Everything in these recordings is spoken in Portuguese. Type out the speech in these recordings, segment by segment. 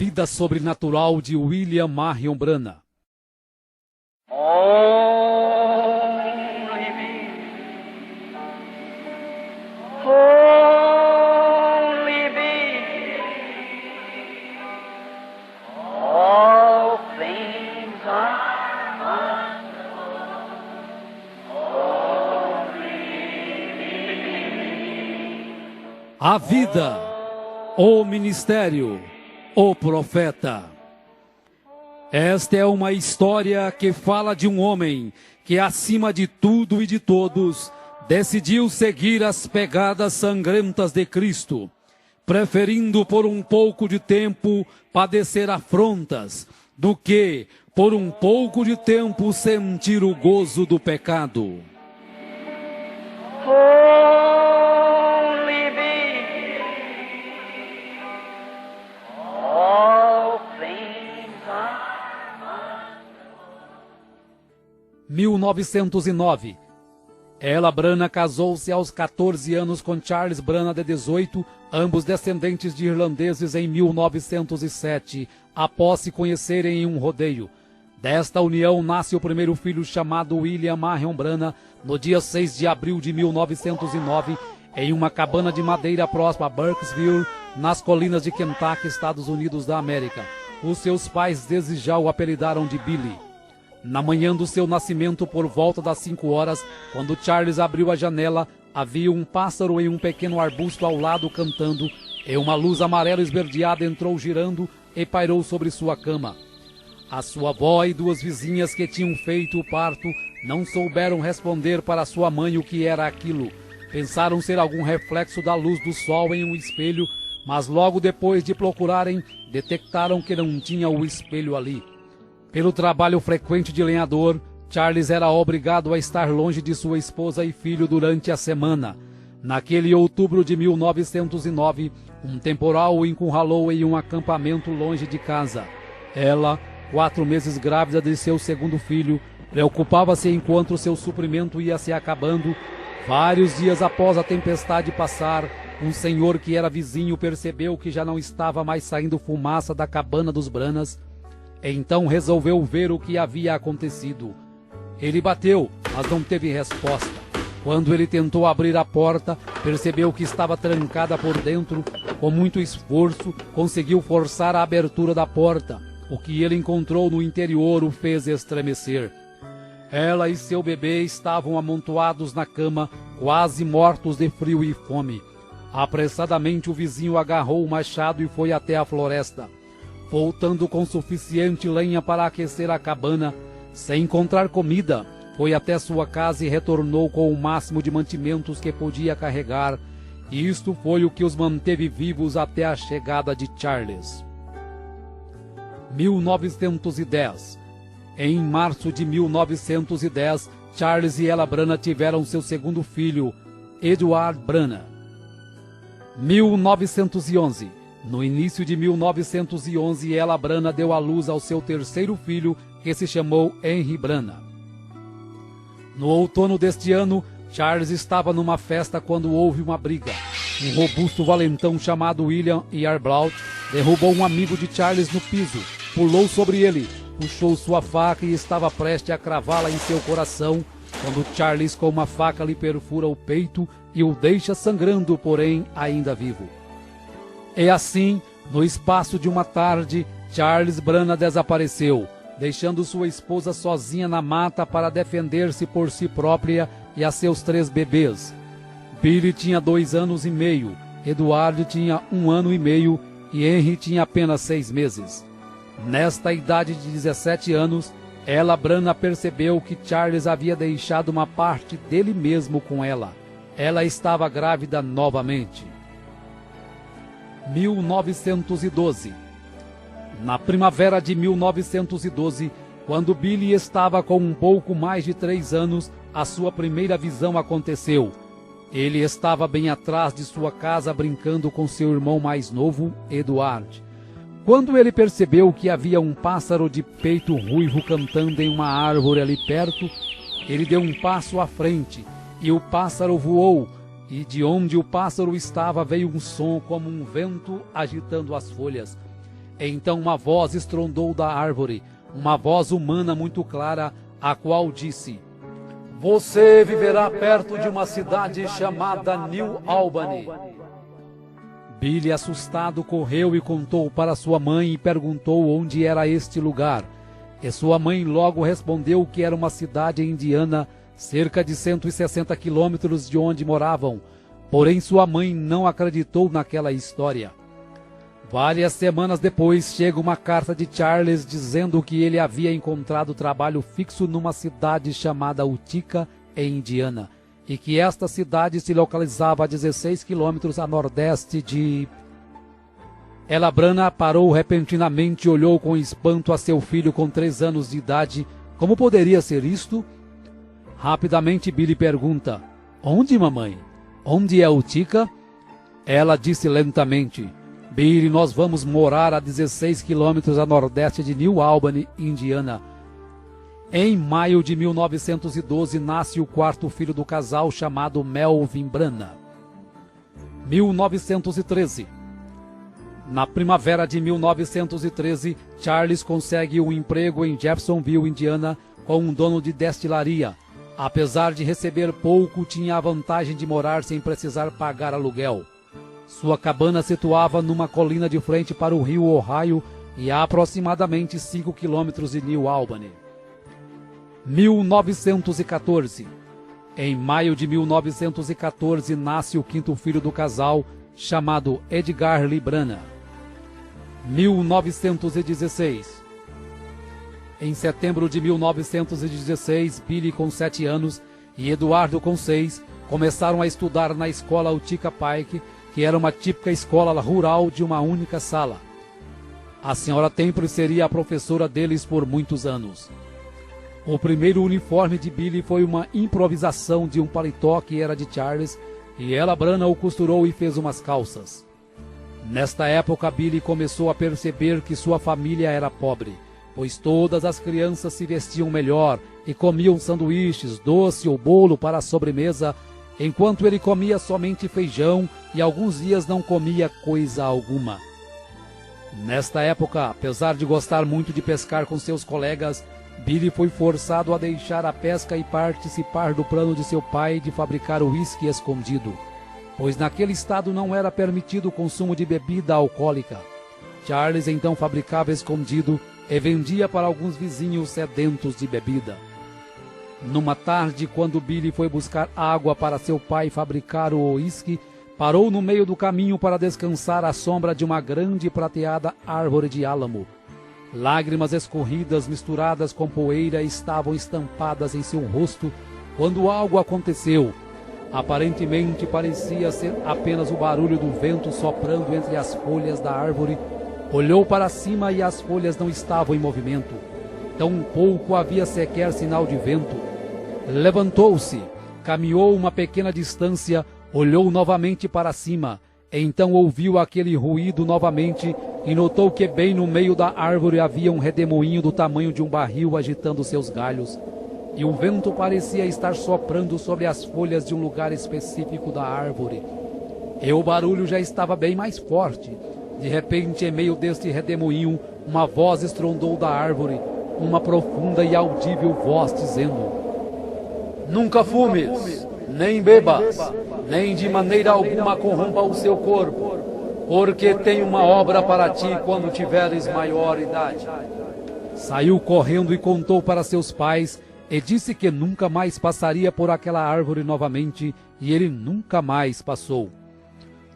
vida sobrenatural de William Marion Branham. A vida, o ministério, o profeta. Esta é uma história que fala de um homem que, acima de tudo e de todos, decidiu seguir as pegadas sangrentas de Cristo, preferindo por um pouco de tempo padecer afrontas, do que, por um pouco de tempo, sentir o gozo do pecado. Holy be all things are 1909. Ella Branham casou-se aos 14 anos com Charles Branham, de 18, ambos descendentes de irlandeses, em 1907, após se conhecerem em um rodeio. Desta união nasce o primeiro filho, chamado William Marion Branham, no dia 6 de abril de 1909, em uma cabana de madeira próxima a Burkesville, nas colinas de Kentucky, Estados Unidos da América. Os seus pais desde já o apelidaram de Billy. Na manhã do seu nascimento, por volta das 5 horas, quando Charles abriu a janela, havia um pássaro em um pequeno arbusto ao lado cantando, e uma luz amarela esverdeada entrou girando e pairou sobre sua cama. A sua avó e duas vizinhas que tinham feito o parto não souberam responder para sua mãe o que era aquilo. Pensaram ser algum reflexo da luz do sol em um espelho, mas logo depois de procurarem, detectaram que não tinha o espelho ali. Pelo trabalho frequente de lenhador, Charles era obrigado a estar longe de sua esposa e filho durante a semana. Naquele outubro de 1909, um temporal o encurralou em um acampamento longe de casa. Ela, 4 meses grávida de seu segundo filho, preocupava-se enquanto seu suprimento ia se acabando. Vários dias após a tempestade passar, um senhor que era vizinho percebeu que já não estava mais saindo fumaça da cabana dos Branhams. Então resolveu ver o que havia acontecido. Ele bateu, mas não teve resposta. Quando ele tentou abrir a porta, percebeu que estava trancada por dentro. Com muito esforço, conseguiu forçar a abertura da porta. O que ele encontrou no interior o fez estremecer. Ela e seu bebê estavam amontoados na cama, quase mortos de frio e fome. Apressadamente o vizinho agarrou o machado e foi até a floresta. Voltando com suficiente lenha para aquecer a cabana, sem encontrar comida, foi até sua casa e retornou com o máximo de mantimentos que podia carregar. E isto foi o que os manteve vivos até a chegada de Charles. 1910. Em março de 1910, Charles e Ella Branham tiveram seu segundo filho, Edward Branham. 1911. No início de 1911, Ella Branham deu à luz ao seu terceiro filho, que se chamou Henry Branham. No outono deste ano, Charles estava numa festa quando houve uma briga. Um robusto valentão chamado William Yarbrough derrubou um amigo de Charles no piso, pulou sobre ele, puxou sua faca e estava prestes a cravá-la em seu coração, quando Charles com uma faca lhe perfura o peito e o deixa sangrando, porém ainda vivo. E assim, no espaço de uma tarde, Charles Branham desapareceu, deixando sua esposa sozinha na mata para defender-se por si própria e a seus 3 bebês. Billy tinha 2 anos e meio, Edward tinha 1 ano e meio e Henry tinha apenas 6 meses. Nesta idade de 17 anos, Ella Branham percebeu que Charles havia deixado uma parte dele mesmo com ela. Ela estava grávida novamente. 1912. Na primavera de 1912, quando Billy estava com um pouco mais de 3 anos, a sua primeira visão aconteceu. Ele estava bem atrás de sua casa brincando com seu irmão mais novo, Edward. Quando ele percebeu que havia um pássaro de peito ruivo cantando em uma árvore ali perto, ele deu um passo à frente e o pássaro voou. E de onde o pássaro estava veio um som como um vento agitando as folhas. Então uma voz estrondou da árvore, uma voz humana muito clara, a qual disse: Você viverá perto de uma cidade chamada New Albany. Billy, assustado, correu e contou para sua mãe e perguntou onde era este lugar. E sua mãe logo respondeu que era uma cidade indiana, cerca de 160 quilômetros de onde moravam. Porém, sua mãe não acreditou naquela história. Várias semanas depois, chega uma carta de Charles dizendo que ele havia encontrado trabalho fixo numa cidade chamada Utica, em Indiana, e que esta cidade se localizava a 16 quilômetros a nordeste de... Ela Branagh parou repentinamente e olhou com espanto a seu filho com 3 anos de idade. Como poderia ser isto? Rapidamente Billy pergunta: Onde, mamãe? Onde é Utica? Ela disse lentamente: Billy, nós vamos morar a 16 quilômetros a nordeste de New Albany, Indiana. Em maio de 1912 nasce o 4º filho do casal, chamado Melvin Branagh. 1913. Na primavera de 1913, Charles consegue um emprego em Jeffersonville, Indiana, com um dono de destilaria. Apesar de receber pouco, tinha a vantagem de morar sem precisar pagar aluguel. Sua cabana situava numa colina de frente para o rio Ohio e a aproximadamente 5 quilômetros de New Albany. 1914. Em maio de 1914, nasce o 5º filho do casal, chamado Edgar Lee Branagh. 1916. Em setembro de 1916, Billy, com 7 anos, e Eduardo, com 6, começaram a estudar na escola Utica Pike, que era uma típica escola rural de uma única sala. A senhora Temple seria a professora deles por muitos anos. O primeiro uniforme de Billy foi uma improvisação de um paletó que era de Charles, e ela Branagh o costurou e fez umas calças. Nesta época, Billy começou a perceber que sua família era pobre, pois todas as crianças se vestiam melhor e comiam sanduíches, doce ou bolo para a sobremesa, enquanto ele comia somente feijão e alguns dias não comia coisa alguma. Nesta época, apesar de gostar muito de pescar com seus colegas, Billy foi forçado a deixar a pesca e participar do plano de seu pai de fabricar uísque escondido, pois naquele estado não era permitido o consumo de bebida alcoólica. Charles então fabricava escondido e vendia para alguns vizinhos sedentos de bebida. Numa tarde, quando Billy foi buscar água para seu pai fabricar o uísque, parou no meio do caminho para descansar à sombra de uma grande e prateada árvore de álamo. Lágrimas escorridas misturadas com poeira estavam estampadas em seu rosto quando algo aconteceu. Aparentemente parecia ser apenas o barulho do vento soprando entre as folhas da árvore. Olhou para cima e as folhas não estavam em movimento. Tampouco havia sequer sinal de vento. Levantou-se, caminhou uma pequena distância, olhou novamente para cima. Então ouviu aquele ruído novamente e notou que bem no meio da árvore havia um redemoinho do tamanho de um barril agitando seus galhos. E o vento parecia estar soprando sobre as folhas de um lugar específico da árvore. E o barulho já estava bem mais forte. De repente, em meio deste redemoinho, uma voz estrondou da árvore, uma profunda e audível voz dizendo: Nunca fumes, nem bebas, nem de maneira alguma corrompa o seu corpo, porque tem uma obra para ti quando tiveres maior idade. Saiu correndo e contou para seus pais, e disse que nunca mais passaria por aquela árvore novamente, e ele nunca mais passou.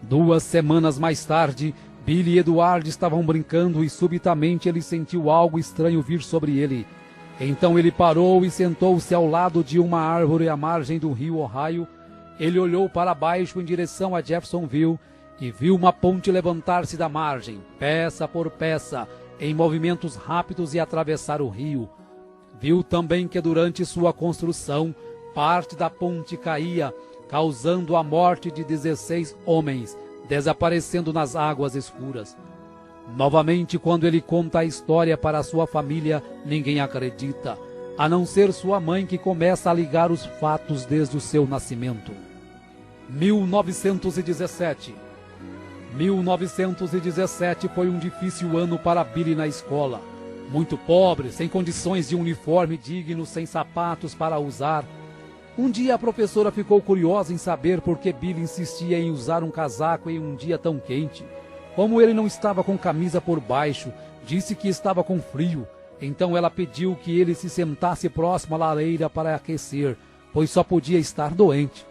2 semanas mais tarde, Billy e Eduardo estavam brincando e subitamente ele sentiu algo estranho vir sobre ele. Então ele parou e sentou-se ao lado de uma árvore à margem do rio Ohio. Ele olhou para baixo em direção a Jeffersonville e viu uma ponte levantar-se da margem, peça por peça, em movimentos rápidos e atravessar o rio. Viu também que durante sua construção, parte da ponte caía, causando a morte de 16 homens, desaparecendo nas águas escuras. Novamente, quando ele conta a história para sua família, ninguém acredita, a não ser sua mãe, que começa a ligar os fatos desde o seu nascimento. 1917. 1917 foi um difícil ano para Billy na escola. Muito pobre, sem condições de uniforme digno, sem sapatos para usar. Um dia a professora ficou curiosa em saber por que Billy insistia em usar um casaco em um dia tão quente. Como ele não estava com camisa por baixo, disse que estava com frio. Então ela pediu que ele se sentasse próximo à lareira para aquecer, pois só podia estar doente.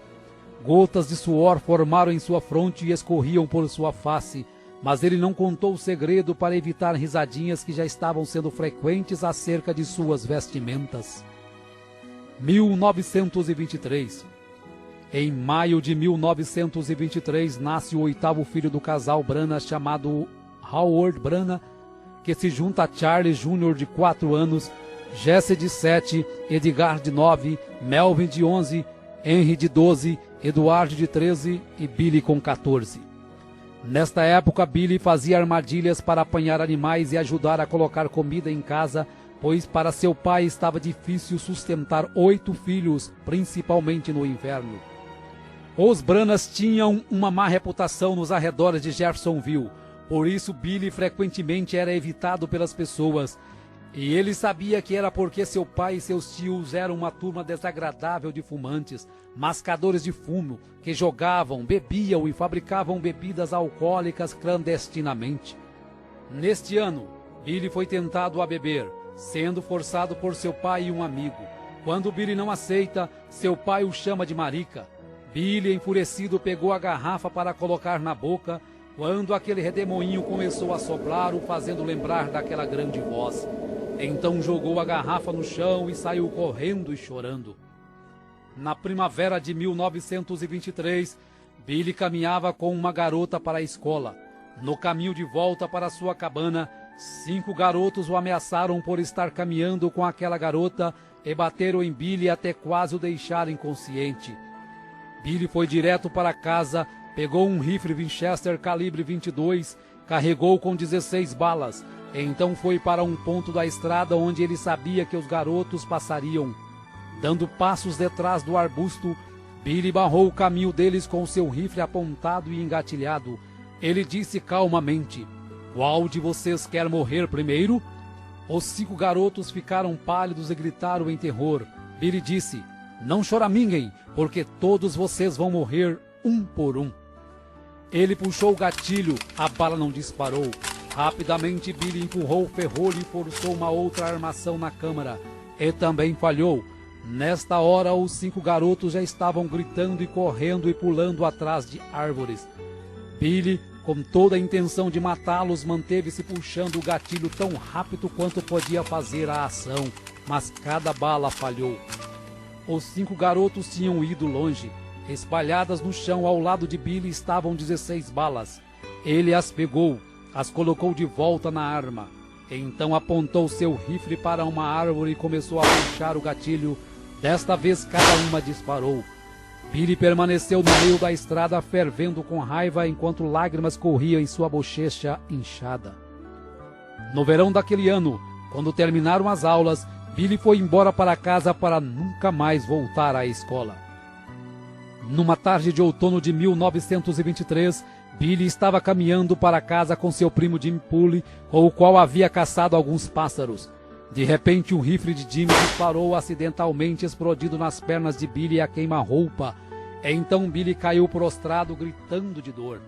Gotas de suor formaram em sua fronte e escorriam por sua face, mas ele não contou o segredo para evitar risadinhas que já estavam sendo frequentes acerca de suas vestimentas. 1923. Em maio de 1923 nasce o 8º filho do casal Brana, chamado Howard Brana, que se junta a Charles Jr. de 4 anos, Jesse de 7, Edgar de 9, Melvin de 11, Henry de 12, Eduardo de 13 e Billy com 14. Nesta época, Billy fazia armadilhas para apanhar animais e ajudar a colocar comida em casa, pois para seu pai estava difícil sustentar 8 filhos, principalmente no inverno. Os Branas tinham uma má reputação nos arredores de Jeffersonville, por isso Billy frequentemente era evitado pelas pessoas. E ele sabia que era porque seu pai e seus tios eram uma turma desagradável de fumantes, mascadores de fumo, que jogavam, bebiam e fabricavam bebidas alcoólicas clandestinamente. Neste ano, Billy foi tentado a beber, sendo forçado por seu pai e um amigo. Quando Billy não aceita, seu pai o chama de marica. Billy, enfurecido, pegou a garrafa para colocar na boca, quando aquele redemoinho começou a soprar, o fazendo lembrar daquela grande voz. Então jogou a garrafa no chão e saiu correndo e chorando. Na primavera de 1923, Billy caminhava com uma garota para a escola. No caminho de volta para sua cabana, 5 garotos o ameaçaram por estar caminhando com aquela garota e bateram em Billy até quase o deixar inconsciente. Billy foi direto para casa, pegou um rifle Winchester calibre 22, carregou com 16 balas. Então foi para um ponto da estrada onde ele sabia que os garotos passariam. Dando passos detrás do arbusto, Billy barrou o caminho deles com seu rifle apontado e engatilhado. Ele disse calmamente: "Qual de vocês quer morrer primeiro?" Os 5 garotos ficaram pálidos e gritaram em terror. Billy disse: "Não choraminguem, porque todos vocês vão morrer um por um." Ele puxou o gatilho, a bala não disparou. Rapidamente Billy empurrou o ferrolho e forçou uma outra armação na câmara. E também falhou. Nesta hora, os 5 garotos já estavam gritando e correndo e pulando atrás de árvores. Billy, com toda a intenção de matá-los, manteve-se puxando o gatilho tão rápido quanto podia fazer a ação, mas cada bala falhou. Os 5 garotos tinham ido longe. Espalhadas no chão ao lado de Billy estavam 16 balas. Ele as pegou, as colocou de volta na arma. Então apontou seu rifle para uma árvore e começou a puxar o gatilho. Desta vez cada uma disparou. Billy permaneceu no meio da estrada fervendo com raiva enquanto lágrimas corriam em sua bochecha inchada. No verão daquele ano, quando terminaram as aulas, Billy foi embora para casa para nunca mais voltar à escola. Numa tarde de outono de 1923, Billy estava caminhando para casa com seu primo Jim Poole, com o qual havia caçado alguns pássaros. De repente, um rifle de Jimmy disparou acidentalmente, explodindo nas pernas de Billy a queima-roupa. Então Billy caiu prostrado, gritando de dor.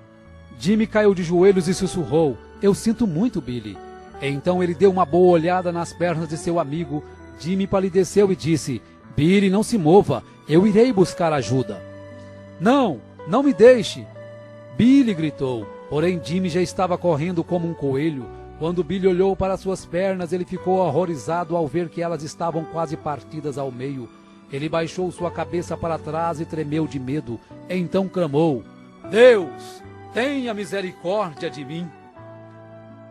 Jimmy caiu de joelhos e sussurrou: "Eu sinto muito, Billy." Então ele deu uma boa olhada nas pernas de seu amigo. Jimmy palideceu e disse: "Billy, não se mova, eu irei buscar ajuda." "Não, não me deixe!" Billy gritou, porém Jimmy já estava correndo como um coelho. Quando Billy olhou para suas pernas, ele ficou horrorizado ao ver que elas estavam quase partidas ao meio. Ele baixou sua cabeça para trás e tremeu de medo. Então clamou: "Deus, tenha misericórdia de mim!"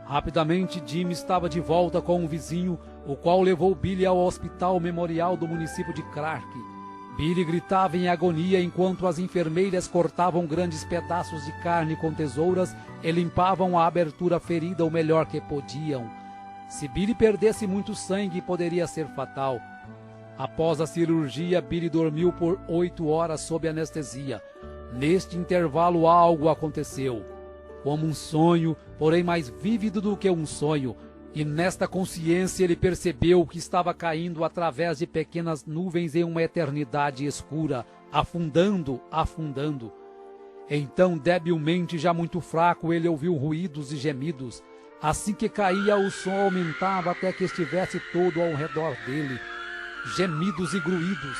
Rapidamente, Jimmy estava de volta com um vizinho, o qual levou Billy ao hospital memorial do município de Clark. Billy gritava em agonia enquanto as enfermeiras cortavam grandes pedaços de carne com tesouras e limpavam a abertura ferida o melhor que podiam. Se Billy perdesse muito sangue, poderia ser fatal. Após a cirurgia, Billy dormiu por 8 horas sob anestesia. Neste intervalo, algo aconteceu. como um sonho, porém mais vívido do que um sonho. E nesta consciência ele percebeu que estava caindo através de pequenas nuvens em uma eternidade escura, afundando, afundando. Então, debilmente, já muito fraco, ele ouviu ruídos e gemidos. Assim que caía, o som aumentava até que estivesse todo ao redor dele. Gemidos e gruídos.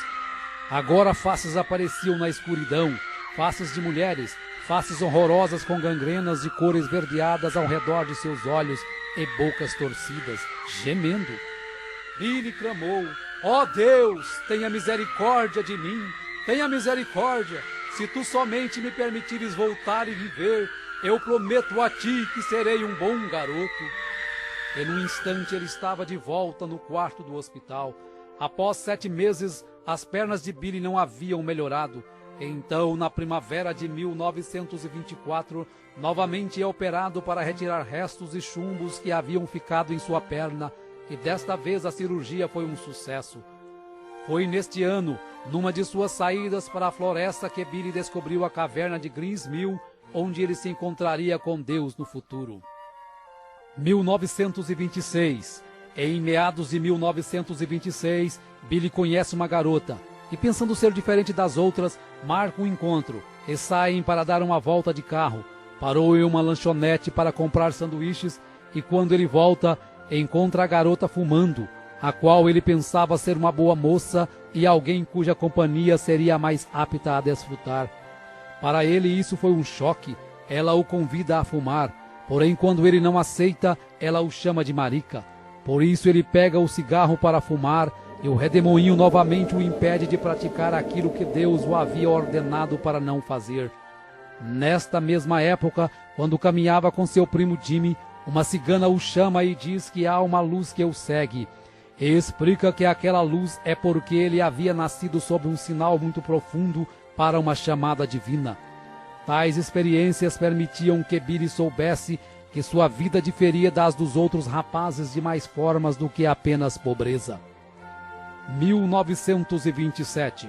Agora faces apareciam na escuridão, faces de mulheres, faces horrorosas com gangrenas de cor esverdeadas ao redor de seus olhos e bocas torcidas, gemendo. Billy clamou: ó Deus, tenha misericórdia de mim, tenha misericórdia. Se tu somente me permitires voltar e viver, eu prometo a ti que serei um bom garoto. E num instante ele estava de volta no quarto do hospital. Após 7 meses, as pernas de Billy não haviam melhorado. Então, na primavera de 1924, novamente é operado para retirar restos e chumbos que haviam ficado em sua perna, e desta vez a cirurgia foi um sucesso. Foi neste ano, numa de suas saídas para a floresta, que Billy descobriu a caverna de Greens Mill, onde ele se encontraria com Deus no futuro. 1926. Em meados de 1926, Billy conhece uma garota e, pensando ser diferente das outras, marca um encontro e saem para dar uma volta de carro. Parou em uma lanchonete para comprar sanduíches e, quando ele volta, encontra a garota fumando, a qual ele pensava ser uma boa moça e alguém cuja companhia seria mais apta a desfrutar. Para ele isso foi um choque. Ela o convida a fumar, porém quando ele não aceita, ela o chama de marica. Por isso ele pega o cigarro para fumar e o redemoinho novamente o impede de praticar aquilo que Deus o havia ordenado para não fazer. Nesta mesma época, quando caminhava com seu primo Jimmy, uma cigana o chama e diz que há uma luz que o segue. E explica que aquela luz é porque ele havia nascido sob um sinal muito profundo para uma chamada divina. Tais experiências permitiam que Billy soubesse que sua vida diferia das dos outros rapazes de mais formas do que apenas pobreza. 1927.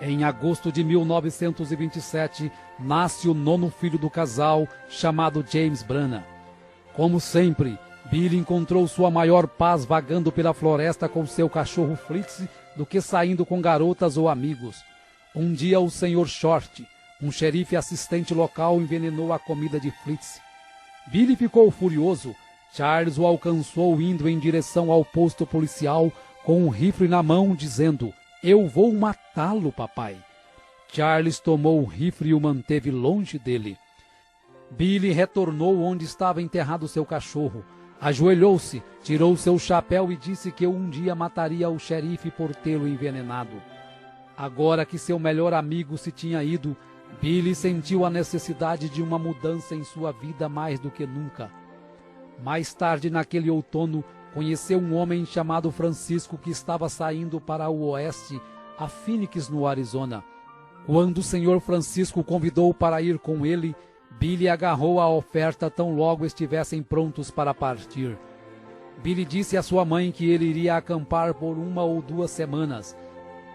Em agosto de 1927, nasce o 9º filho do casal, chamado James Branagh. Como sempre, Billy encontrou sua maior paz vagando pela floresta com seu cachorro Fritz do que saindo com garotas ou amigos. Um dia o Sr. Short, um xerife assistente local, envenenou a comida de Fritz. Billy ficou furioso. Charles o alcançou indo em direção ao posto policial com um rifle na mão, dizendo: eu vou matá-lo, papai. Charles tomou o rifle e o manteve longe dele. Billy retornou onde estava enterrado seu cachorro. Ajoelhou-se, tirou seu chapéu e disse que um dia mataria o xerife por tê-lo envenenado. Agora que seu melhor amigo se tinha ido, Billy sentiu a necessidade de uma mudança em sua vida mais do que nunca. Mais tarde, naquele outono, conheceu um homem chamado Francisco que estava saindo para o oeste, a Phoenix, no Arizona. Quando o Sr. Francisco o convidou para ir com ele, Billy agarrou a oferta tão logo estivessem prontos para partir. Billy disse à sua mãe que ele iria acampar por 1 ou 2 semanas.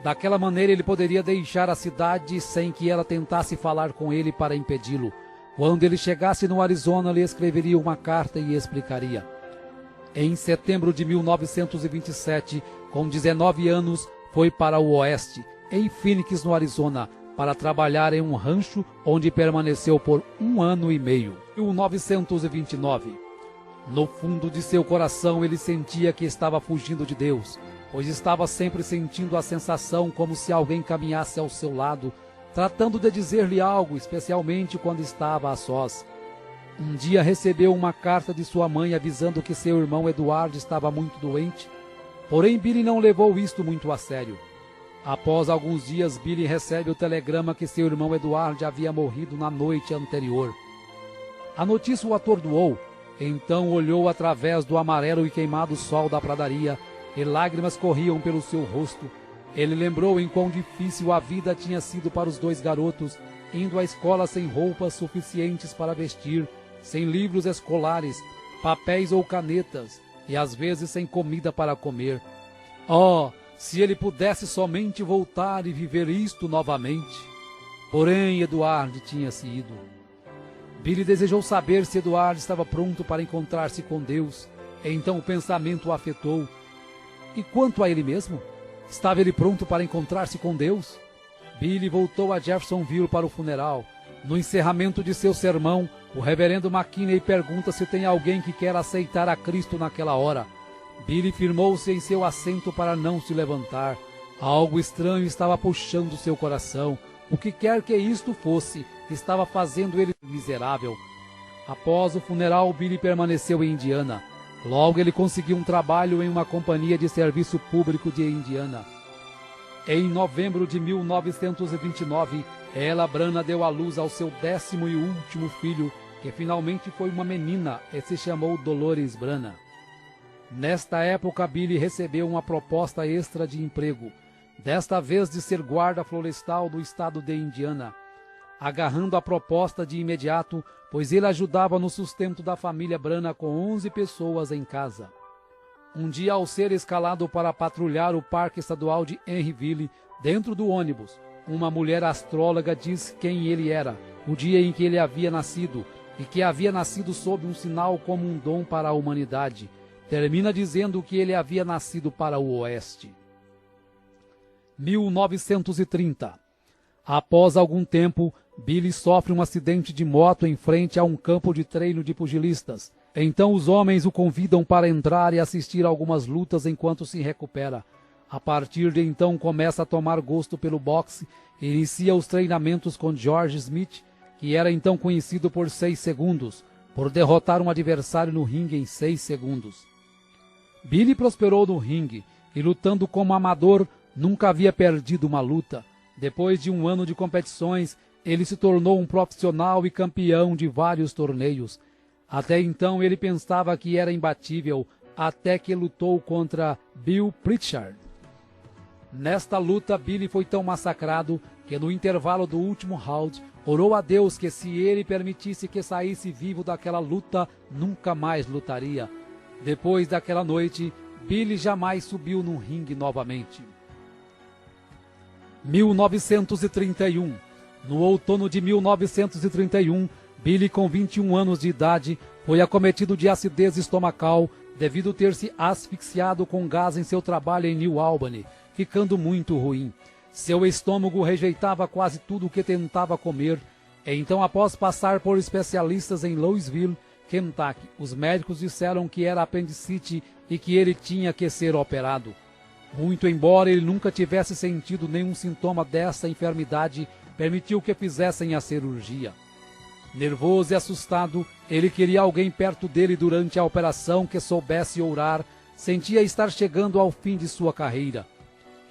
Daquela maneira ele poderia deixar a cidade sem que ela tentasse falar com ele para impedi-lo. Quando ele chegasse no Arizona, lhe escreveria uma carta e explicaria. Em setembro de 1927, com 19 anos, foi para o oeste, em Phoenix, no Arizona, para trabalhar em um rancho onde permaneceu por 1 ano e meio. 1929. No fundo de seu coração ele sentia que estava fugindo de Deus, pois estava sempre sentindo a sensação como se alguém caminhasse ao seu lado, tratando de dizer-lhe algo, especialmente quando estava a sós. Um dia recebeu uma carta de sua mãe avisando que seu irmão Eduardo estava muito doente, porém Billy não levou isto muito a sério. Após alguns dias, Billy recebe o telegrama que seu irmão Eduardo havia morrido na noite anterior. A notícia o atordoou, então olhou através do amarelo e queimado sol da pradaria, e lágrimas corriam pelo seu rosto. Ele lembrou em quão difícil a vida tinha sido para os 2 garotos, indo à escola sem roupas suficientes para vestir, sem livros escolares, papéis ou canetas, e às vezes sem comida para comer. Oh, se ele pudesse somente voltar e viver isto novamente! Porém, Eduardo tinha-se ido. Billy desejou saber se Eduardo estava pronto para encontrar-se com Deus. Então o pensamento o afetou. E quanto a ele mesmo? Estava ele pronto para encontrar-se com Deus? Billy voltou a Jeffersonville para o funeral. No encerramento de seu sermão, o reverendo McKinney pergunta se tem alguém que quer aceitar a Cristo naquela hora. Billy firmou-se em seu assento para não se levantar. Algo estranho estava puxando seu coração. O que quer que isto fosse, estava fazendo ele miserável. Após o funeral, Billy permaneceu em Indiana. Logo ele conseguiu um trabalho em uma companhia de serviço público de Indiana. Em novembro de 1929, Ella Branham deu à luz ao seu 10º e último filho, que finalmente foi uma menina e se chamou Dolores Branham. Nesta época, Billy recebeu uma proposta extra de emprego, desta vez de ser guarda florestal do estado de Indiana. Agarrando a proposta de imediato, pois ele ajudava no sustento da família Branham com 11 pessoas em casa. Um dia, ao ser escalado para patrulhar o Parque Estadual de Henryville, dentro do ônibus, uma mulher astróloga diz quem ele era, o dia em que ele havia nascido, e que havia nascido sob um sinal como um dom para a humanidade. Termina dizendo que ele havia nascido para o Oeste. 1930. Após algum tempo, Billy sofre um acidente de moto em frente a um campo de treino de pugilistas. Então os homens o convidam para entrar e assistir a algumas lutas enquanto se recupera. A partir de então começa a tomar gosto pelo boxe e inicia os treinamentos com George Smith, que era então conhecido por 6 segundos, por derrotar um adversário no ringue em 6 segundos. Billy prosperou no ringue e, lutando como amador, nunca havia perdido uma luta. Depois de um ano de competições, ele se tornou um profissional e campeão de vários torneios. Até então ele pensava que era imbatível, até que lutou contra Bill Pritchard. Nesta luta, Billy foi tão massacrado que no intervalo do último round, orou a Deus que se ele permitisse que saísse vivo daquela luta, nunca mais lutaria. Depois daquela noite, Billy jamais subiu num ringue novamente. 1931. No outono de 1931, Billy, com 21 anos de idade, foi acometido de acidez estomacal devido ter se asfixiado com gás em seu trabalho em New Albany, ficando muito ruim. Seu estômago rejeitava quase tudo o que tentava comer. Então, após passar por especialistas em Louisville, Kentucky, os médicos disseram que era apendicite e que ele tinha que ser operado. Muito embora ele nunca tivesse sentido nenhum sintoma dessa enfermidade, permitiu que fizessem a cirurgia. Nervoso e assustado, ele queria alguém perto dele durante a operação que soubesse orar, sentia estar chegando ao fim de sua carreira.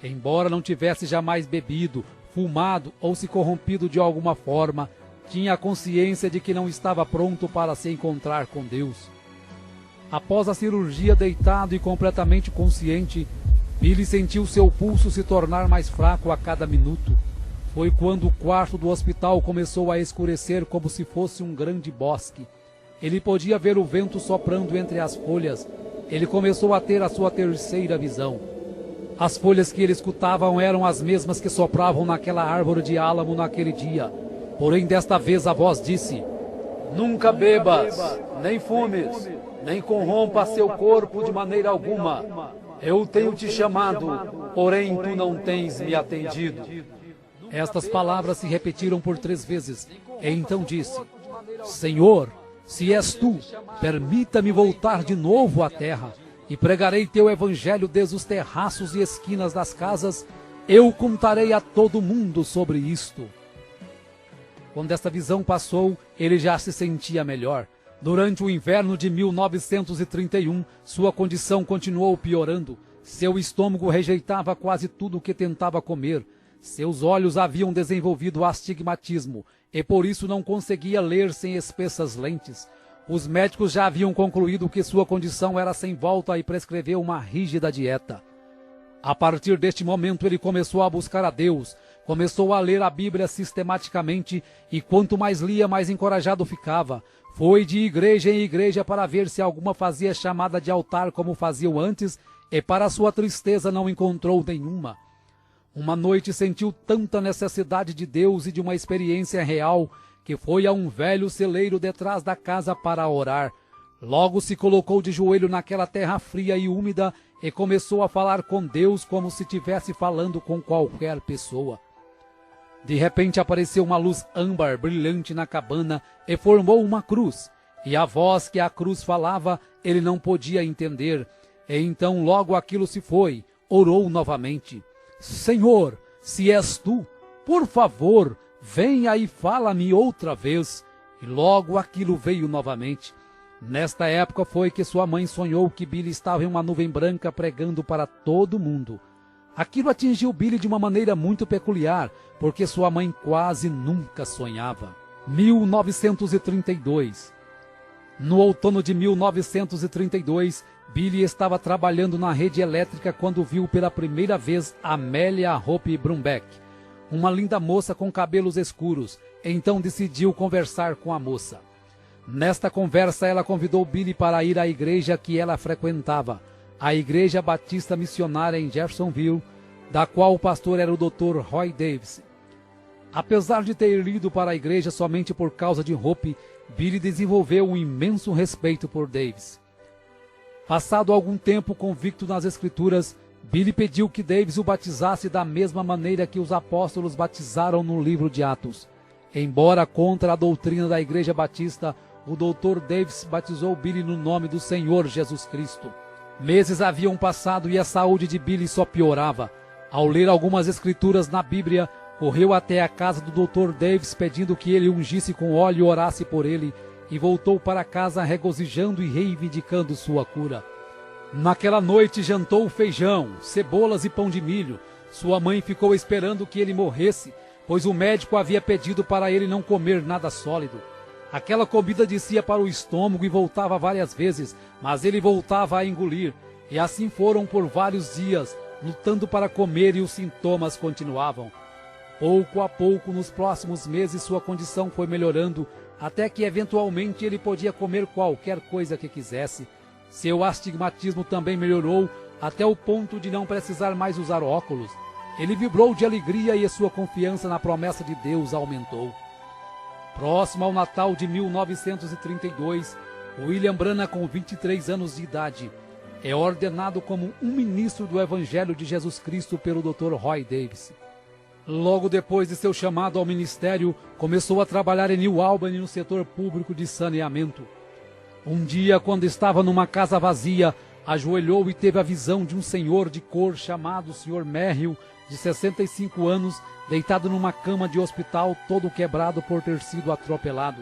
Embora não tivesse jamais bebido, fumado ou se corrompido de alguma forma, tinha a consciência de que não estava pronto para se encontrar com Deus. Após a cirurgia, deitado e completamente consciente, Billy sentiu seu pulso se tornar mais fraco a cada minuto. Foi quando o quarto do hospital começou a escurecer como se fosse um grande bosque. Ele podia ver o vento soprando entre as folhas. Ele começou a ter a sua terceira visão. As folhas que ele escutava eram as mesmas que sopravam naquela árvore de álamo naquele dia. Porém, desta vez a voz disse: "Nunca bebas, nem fumes, nem corrompa seu corpo de maneira alguma. Eu tenho te chamado, porém tu não tens me atendido." Estas palavras se repetiram por 3 vezes. E então disse: "Senhor, se és tu, permita-me voltar de novo à terra, e pregarei teu evangelho desde os terraços e esquinas das casas. Eu contarei a todo mundo sobre isto." Quando esta visão passou, ele já se sentia melhor. Durante o inverno de 1931, sua condição continuou piorando. Seu estômago rejeitava quase tudo o que tentava comer. Seus olhos haviam desenvolvido astigmatismo e por isso não conseguia ler sem espessas lentes. Os médicos já haviam concluído que sua condição era sem volta e prescreveu uma rígida dieta. A partir deste momento ele começou a buscar a Deus, começou a ler a Bíblia sistematicamente e quanto mais lia, mais encorajado ficava. Foi de igreja em igreja para ver se alguma fazia chamada de altar como faziam antes e para sua tristeza não encontrou nenhuma. Uma noite sentiu tanta necessidade de Deus e de uma experiência real que foi a um velho celeiro detrás da casa para orar. Logo se colocou de joelho naquela terra fria e úmida e começou a falar com Deus como se estivesse falando com qualquer pessoa. De repente apareceu uma luz âmbar brilhante na cabana e formou uma cruz. E a voz que a cruz falava ele não podia entender. E então logo aquilo se foi. Orou novamente. Senhor, se és tu, por favor, venha e fala-me outra vez. E logo aquilo veio novamente. Nesta época foi que sua mãe sonhou que Billy estava em uma nuvem branca pregando para todo mundo. Aquilo atingiu Billy de uma maneira muito peculiar, porque sua mãe quase nunca sonhava. 1932. No outono de 1932, Billy estava trabalhando na rede elétrica quando viu pela primeira vez Amelia Hope Brumbeck, uma linda moça com cabelos escuros. Então decidiu conversar com a moça. Nesta conversa, ela convidou Billy para ir à igreja que ela frequentava, a Igreja Batista Missionária em Jeffersonville, da qual o pastor era o Dr. Roy Davis. Apesar de ter ido para a igreja somente por causa de Hope, Billy desenvolveu um imenso respeito por Davis. Passado algum tempo convicto nas Escrituras, Billy pediu que Davis o batizasse da mesma maneira que os apóstolos batizaram no livro de Atos. Embora contra a doutrina da Igreja Batista, o Dr. Davis batizou Billy no nome do Senhor Jesus Cristo. Meses haviam passado e a saúde de Billy só piorava. Ao ler algumas escrituras na Bíblia, correu até a casa do Dr. Davis pedindo que ele ungisse com óleo e orasse por ele, e voltou para casa regozijando e reivindicando sua cura. Naquela noite jantou feijão, cebolas e pão de milho. Sua mãe ficou esperando que ele morresse, pois o médico havia pedido para ele não comer nada sólido. Aquela comida descia para o estômago e voltava várias vezes, mas ele voltava a engolir. E assim foram por vários dias, lutando para comer, e os sintomas continuavam. Pouco a pouco, nos próximos meses, sua condição foi melhorando, até que eventualmente ele podia comer qualquer coisa que quisesse. Seu astigmatismo também melhorou, até o ponto de não precisar mais usar óculos. Ele vibrou de alegria e sua confiança na promessa de Deus aumentou. Próximo ao Natal de 1932, William Branham, com 23 anos de idade, é ordenado como um ministro do Evangelho de Jesus Cristo pelo Dr. Roy Davis. Logo depois de seu chamado ao ministério, começou a trabalhar em New Albany no setor público de saneamento. Um dia, quando estava numa casa vazia, ajoelhou e teve a visão de um senhor de cor chamado Sr. Merrill, de 65 anos, deitado numa cama de hospital, todo quebrado por ter sido atropelado.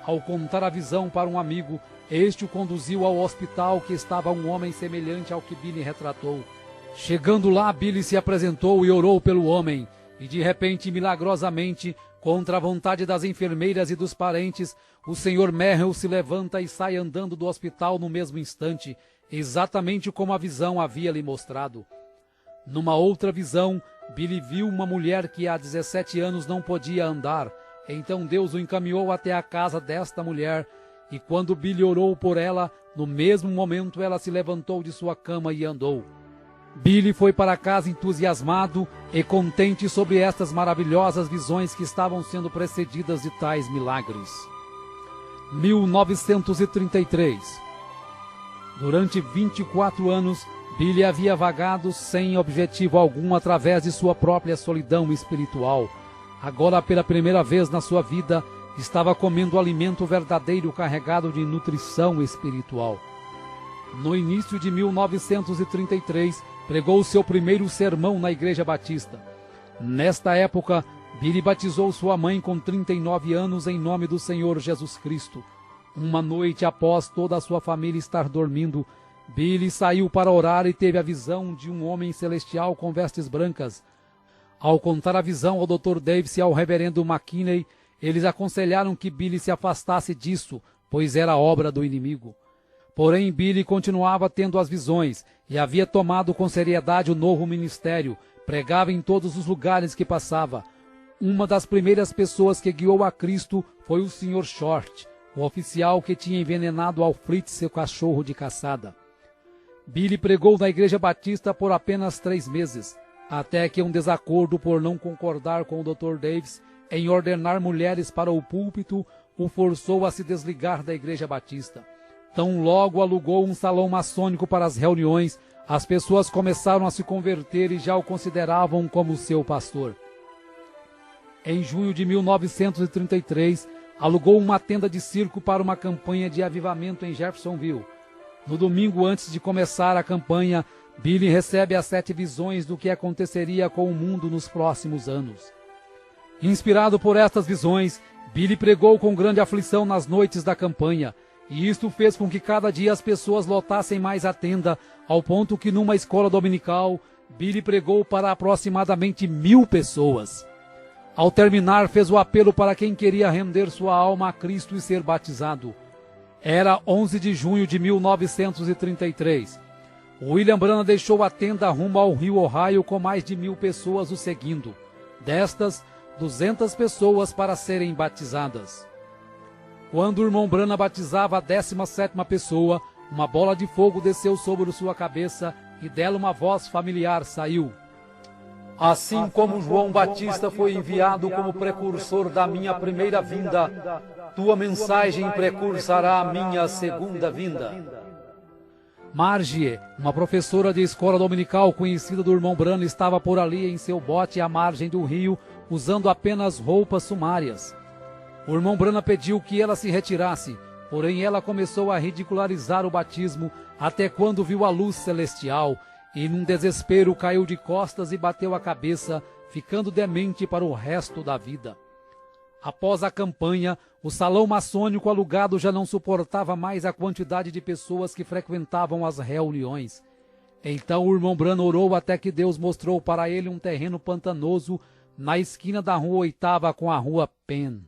Ao contar a visão para um amigo, este o conduziu ao hospital, que estava um homem semelhante ao que Billy retratou. Chegando lá, Billy se apresentou e orou pelo homem, e de repente, milagrosamente, contra a vontade das enfermeiras e dos parentes, o Sr. Merrill se levanta e sai andando do hospital no mesmo instante, exatamente como a visão havia lhe mostrado. Numa outra visão, Billy viu uma mulher que há 17 anos não podia andar. Então Deus o encaminhou até a casa desta mulher, e quando Billy orou por ela, no mesmo momento ela se levantou de sua cama e andou. Billy foi para casa entusiasmado e contente sobre estas maravilhosas visões que estavam sendo precedidas de tais milagres. 1933. Durante 24 anos, Billy havia vagado sem objetivo algum através de sua própria solidão espiritual. Agora, pela primeira vez na sua vida, estava comendo alimento verdadeiro carregado de nutrição espiritual. No início de 1933, pregou seu primeiro sermão na Igreja Batista. Nesta época, Billy batizou sua mãe com 39 anos em nome do Senhor Jesus Cristo. Uma noite após toda a sua família estar dormindo, Billy saiu para orar e teve a visão de um homem celestial com vestes brancas. Ao contar a visão ao Dr. Davis e ao reverendo McKinney, eles aconselharam que Billy se afastasse disso, pois era obra do inimigo. Porém, Billy continuava tendo as visões e havia tomado com seriedade o novo ministério, pregava em todos os lugares que passava. Uma das primeiras pessoas que guiou a Cristo foi o Sr. Short, o oficial que tinha envenenado Alfred, seu cachorro de caçada. Billy pregou na Igreja Batista por apenas 3 meses, até que um desacordo por não concordar com o Dr. Davis em ordenar mulheres para o púlpito, o forçou a se desligar da Igreja Batista. Tão logo alugou um salão maçônico para as reuniões, as pessoas começaram a se converter e já o consideravam como seu pastor. Em junho de 1933, alugou uma tenda de circo para uma campanha de avivamento em Jeffersonville. No domingo antes de começar a campanha, Billy recebe as 7 visões do que aconteceria com o mundo nos próximos anos. Inspirado por estas visões, Billy pregou com grande aflição nas noites da campanha, e isto fez com que cada dia as pessoas lotassem mais a tenda, ao ponto que numa escola dominical, Billy pregou para aproximadamente 1000 pessoas. Ao terminar, fez o apelo para quem queria render sua alma a Cristo e ser batizado. Era 11 de junho de 1933. William Branham deixou a tenda rumo ao rio Ohio com mais de 1000 pessoas o seguindo. Destas, 200 pessoas para serem batizadas. Quando o irmão Branham batizava a 17ª pessoa, uma bola de fogo desceu sobre sua cabeça e dela uma voz familiar saiu. Assim como João Batista foi enviado como precursor da minha primeira vinda, tua mensagem precursará a minha segunda vinda. Margie, uma professora de escola dominical conhecida do irmão Branham, estava por ali em seu bote à margem do rio, usando apenas roupas sumárias. O irmão Branham pediu que ela se retirasse, porém ela começou a ridicularizar o batismo até quando viu a luz celestial e, num desespero, caiu de costas e bateu a cabeça, ficando demente para o resto da vida. Após a campanha, o salão maçônico alugado já não suportava mais a quantidade de pessoas que frequentavam as reuniões. Então o irmão Branham orou até que Deus mostrou para ele um terreno pantanoso na esquina da rua 8ª com a rua Penn.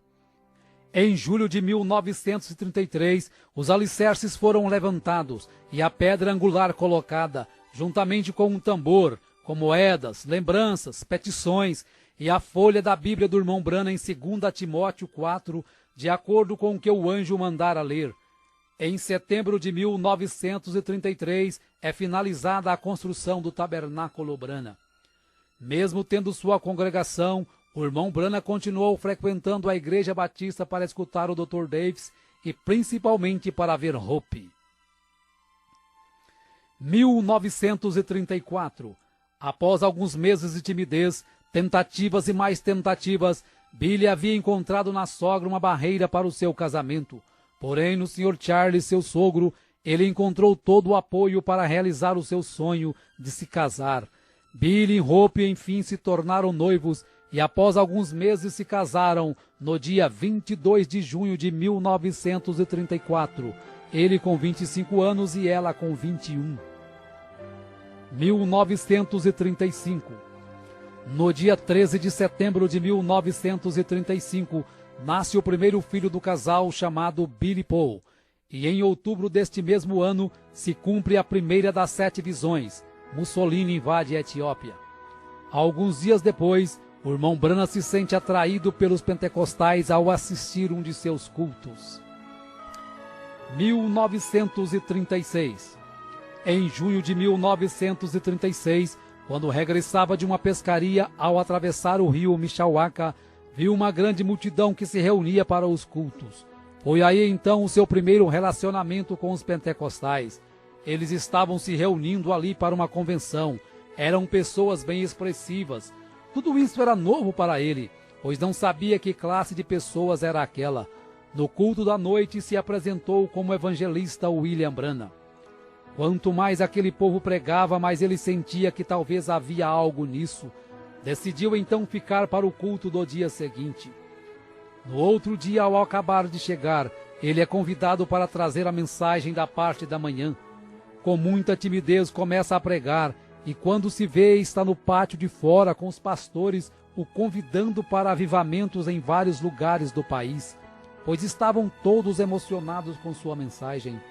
Em julho de 1933, os alicerces foram levantados e a pedra angular colocada, juntamente com um tambor, com moedas, lembranças, petições e a folha da Bíblia do irmão Branham em 2 Timóteo 4, de acordo com o que o anjo mandara ler. Em setembro de 1933, é finalizada a construção do tabernáculo Branham. Mesmo tendo sua congregação, o irmão Branham continuou frequentando a Igreja Batista para escutar o Dr. Davis e principalmente para ver Hope. 1934. Após alguns meses de timidez, tentativas e mais tentativas, Billy havia encontrado na sogra uma barreira para o seu casamento. Porém, no Sr. Charles, seu sogro, ele encontrou todo o apoio para realizar o seu sonho de se casar. Billy e Hope, enfim, se tornaram noivos e após alguns meses se casaram no dia 22 de junho de 1934. Ele com 25 anos e ela com 21. 1935. No dia 13 de setembro de 1935, nasce o primeiro filho do casal, chamado Billy Paul, e em outubro deste mesmo ano se cumpre a primeira das 7 visões. Mussolini invade a Etiópia. Alguns dias depois, o irmão Branham se sente atraído pelos pentecostais ao assistir um de seus cultos. 1936. Em junho de 1936, quando regressava de uma pescaria, ao atravessar o rio Mishawaka, viu uma grande multidão que se reunia para os cultos. Foi aí então o seu primeiro relacionamento com os pentecostais. Eles estavam se reunindo ali para uma convenção. Eram pessoas bem expressivas. Tudo isso era novo para ele, pois não sabia que classe de pessoas era aquela. No culto da noite se apresentou como evangelista William Branham. Quanto mais aquele povo pregava, mais ele sentia que talvez havia algo nisso. Decidiu então ficar para o culto do dia seguinte. No outro dia, ao acabar de chegar, ele é convidado para trazer a mensagem da parte da manhã. Com muita timidez começa a pregar, e quando se vê está no pátio de fora com os pastores o convidando para avivamentos em vários lugares do país, pois estavam todos emocionados com sua mensagem.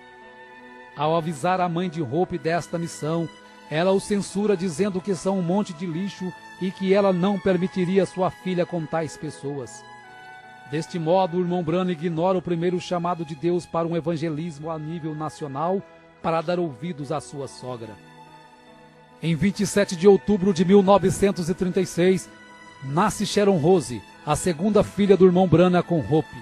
Ao avisar a mãe de Hope desta missão, ela o censura dizendo que são um monte de lixo e que ela não permitiria sua filha com tais pessoas. Deste modo, o irmão Branham ignora o primeiro chamado de Deus para um evangelismo a nível nacional para dar ouvidos à sua sogra. Em 27 de outubro de 1936, nasce Sharon Rose, a segunda filha do irmão Branham com Hope.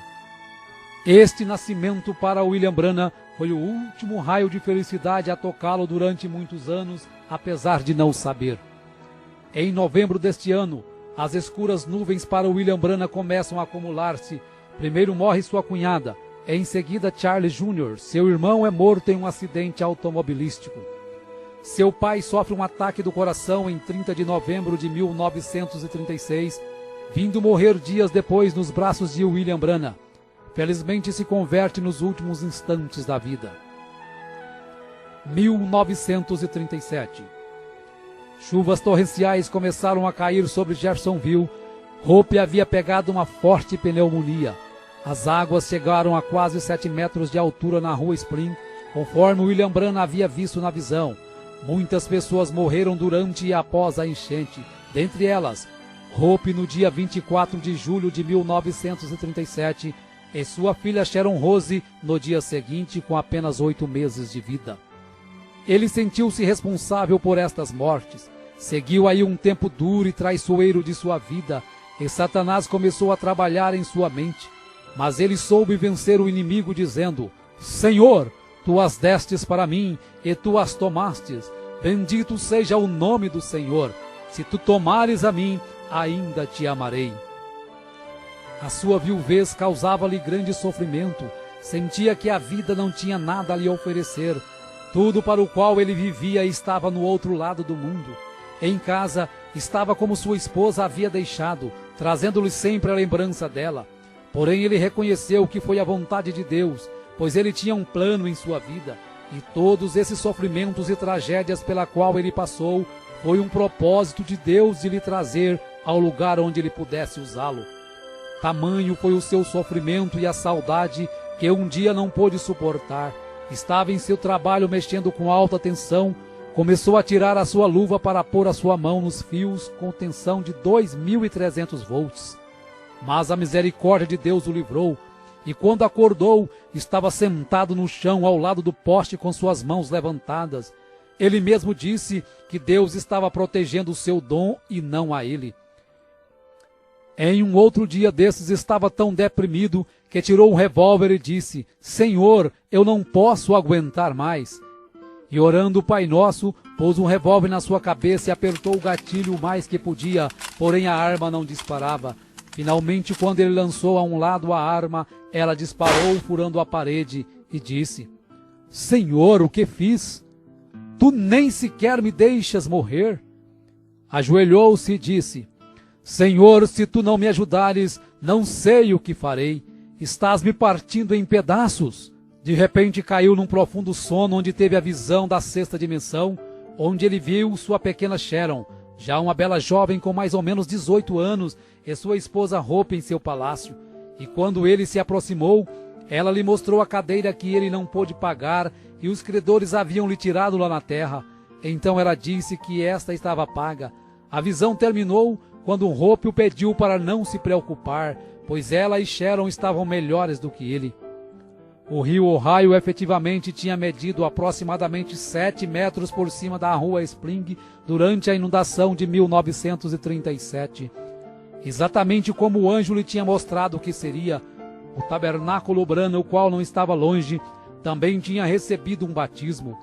Este nascimento para William Branham foi o último raio de felicidade a tocá-lo durante muitos anos, apesar de não saber. Em novembro deste ano, as escuras nuvens para William Branham começam a acumular-se. Primeiro morre sua cunhada, em seguida Charles Jr., seu irmão é morto em um acidente automobilístico. Seu pai sofre um ataque do coração em 30 de novembro de 1936, vindo morrer dias depois nos braços de William Branham. Felizmente se converte nos últimos instantes da vida. 1937. Chuvas torrenciais começaram a cair sobre Jeffersonville. Hope havia pegado uma forte pneumonia. As águas chegaram a quase 7 metros de altura na rua Spring, conforme William Branham havia visto na visão. Muitas pessoas morreram durante e após a enchente, dentre elas, Hope no dia 24 de julho de 1937 e sua filha Sharon Rose no dia seguinte com apenas 8 meses de vida. Ele sentiu-se responsável por estas mortes. Seguiu aí um tempo duro e traiçoeiro de sua vida, e Satanás começou a trabalhar em sua mente. Mas ele soube vencer o inimigo dizendo: Senhor, tu as destes para mim, e tu as tomastes. Bendito seja o nome do Senhor. Se tu tomares a mim, ainda te amarei. A sua viuvez causava-lhe grande sofrimento. Sentia que a vida não tinha nada a lhe oferecer. Tudo para o qual ele vivia estava no outro lado do mundo. Em casa, estava como sua esposa havia deixado, trazendo-lhe sempre a lembrança dela. Porém, ele reconheceu que foi a vontade de Deus, pois ele tinha um plano em sua vida, e todos esses sofrimentos e tragédias pela qual ele passou, foi um propósito de Deus de lhe trazer ao lugar onde ele pudesse usá-lo. Tamanho foi o seu sofrimento e a saudade que um dia não pôde suportar. Estava em seu trabalho mexendo com alta tensão, começou a tirar a sua luva para pôr a sua mão nos fios com tensão de 2.300 volts. Mas a misericórdia de Deus o livrou, e quando acordou, estava sentado no chão ao lado do poste com suas mãos levantadas. Ele mesmo disse que Deus estava protegendo o seu dom e não a ele. Em um outro dia desses estava tão deprimido que tirou um revólver e disse: Senhor, eu não posso aguentar mais. E orando o Pai Nosso, pôs um revólver na sua cabeça e apertou o gatilho o mais que podia, porém a arma não disparava. Finalmente, quando ele lançou a um lado a arma, ela disparou furando a parede e disse: Senhor, o que fiz? Tu nem sequer me deixas morrer. Ajoelhou-se e disse: Senhor, se tu não me ajudares, não sei o que farei. Estás me partindo em pedaços. De repente caiu num profundo sono onde teve a visão da sexta dimensão, onde ele viu sua pequena Sharon, já uma bela jovem com mais ou menos 18 anos, e sua esposa Hope em seu palácio. E quando ele se aproximou, ela lhe mostrou a cadeira que ele não pôde pagar e os credores haviam lhe tirado lá na terra. Então ela disse que esta estava paga. A visão terminou quando Hope o pediu para não se preocupar, pois ela e Sharon estavam melhores do que ele. O rio Ohio efetivamente tinha medido aproximadamente 7 metros por cima da rua Spring durante a inundação de 1937. Exatamente como o anjo lhe tinha mostrado que seria, o tabernáculo Branham, o qual não estava longe, também tinha recebido um batismo.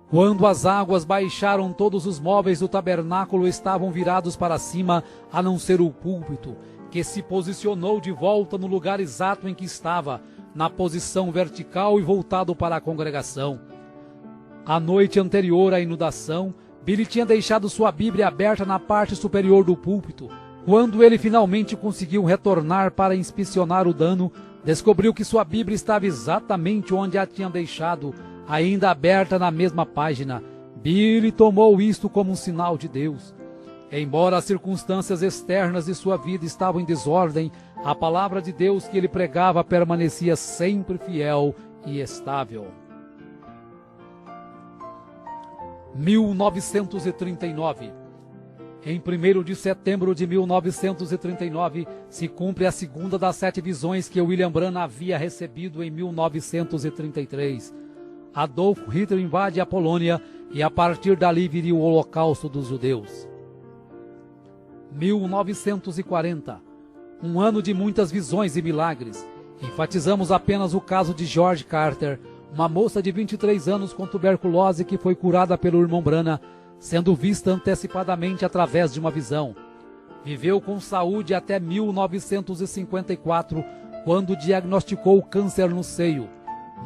Quando as águas baixaram, todos os móveis do tabernáculo estavam virados para cima, a não ser o púlpito, que se posicionou de volta no lugar exato em que estava, na posição vertical e voltado para a congregação. A noite anterior à inundação, Billy tinha deixado sua Bíblia aberta na parte superior do púlpito. Quando ele finalmente conseguiu retornar para inspecionar o dano, descobriu que sua Bíblia estava exatamente onde a tinha deixado, ainda aberta na mesma página. Billy tomou isto como um sinal de Deus. Embora as circunstâncias externas de sua vida estavam em desordem, a palavra de Deus que ele pregava permanecia sempre fiel e estável. 1939. Em 1º de setembro de 1939, se cumpre a segunda das 7 visões que William Branham havia recebido em 1933. Adolf Hitler invade a Polônia e a partir dali viria o Holocausto dos judeus. 1940. um ano de muitas visões e milagres. Enfatizamos apenas o caso de George Carter, uma moça de 23 anos com tuberculose que foi curada pelo irmão Branham, sendo vista antecipadamente através de uma visão. Viveu com saúde até 1954, quando diagnosticou câncer no seio.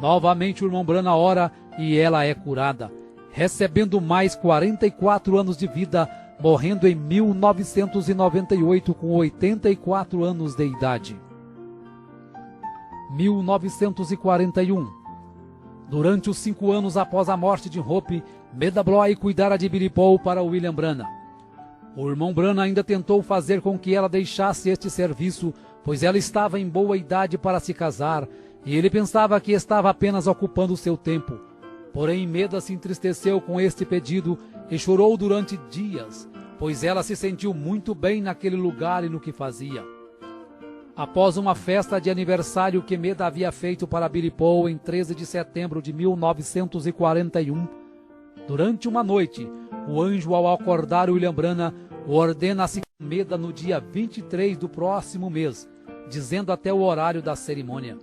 Novamente o irmão Branham ora e ela é curada, recebendo mais 44 anos de vida, morrendo em 1998 com 84 anos de idade. 1941. Durante os 5 anos após a morte de Hope, Meda Bloy cuidara de Billy Paul para William Branham. O irmão Branham ainda tentou fazer com que ela deixasse este serviço, pois ela estava em boa idade para se casar, e ele pensava que estava apenas ocupando seu tempo. Porém, Meda se entristeceu com este pedido e chorou durante dias, pois ela se sentiu muito bem naquele lugar e no que fazia. Após uma festa de aniversário que Meda havia feito para Billy Paul em 13 de setembro de 1941, durante uma noite, o anjo, ao acordar William Branham, o ordena a se com Meda no dia 23 do próximo mês, dizendo até o horário da cerimônia.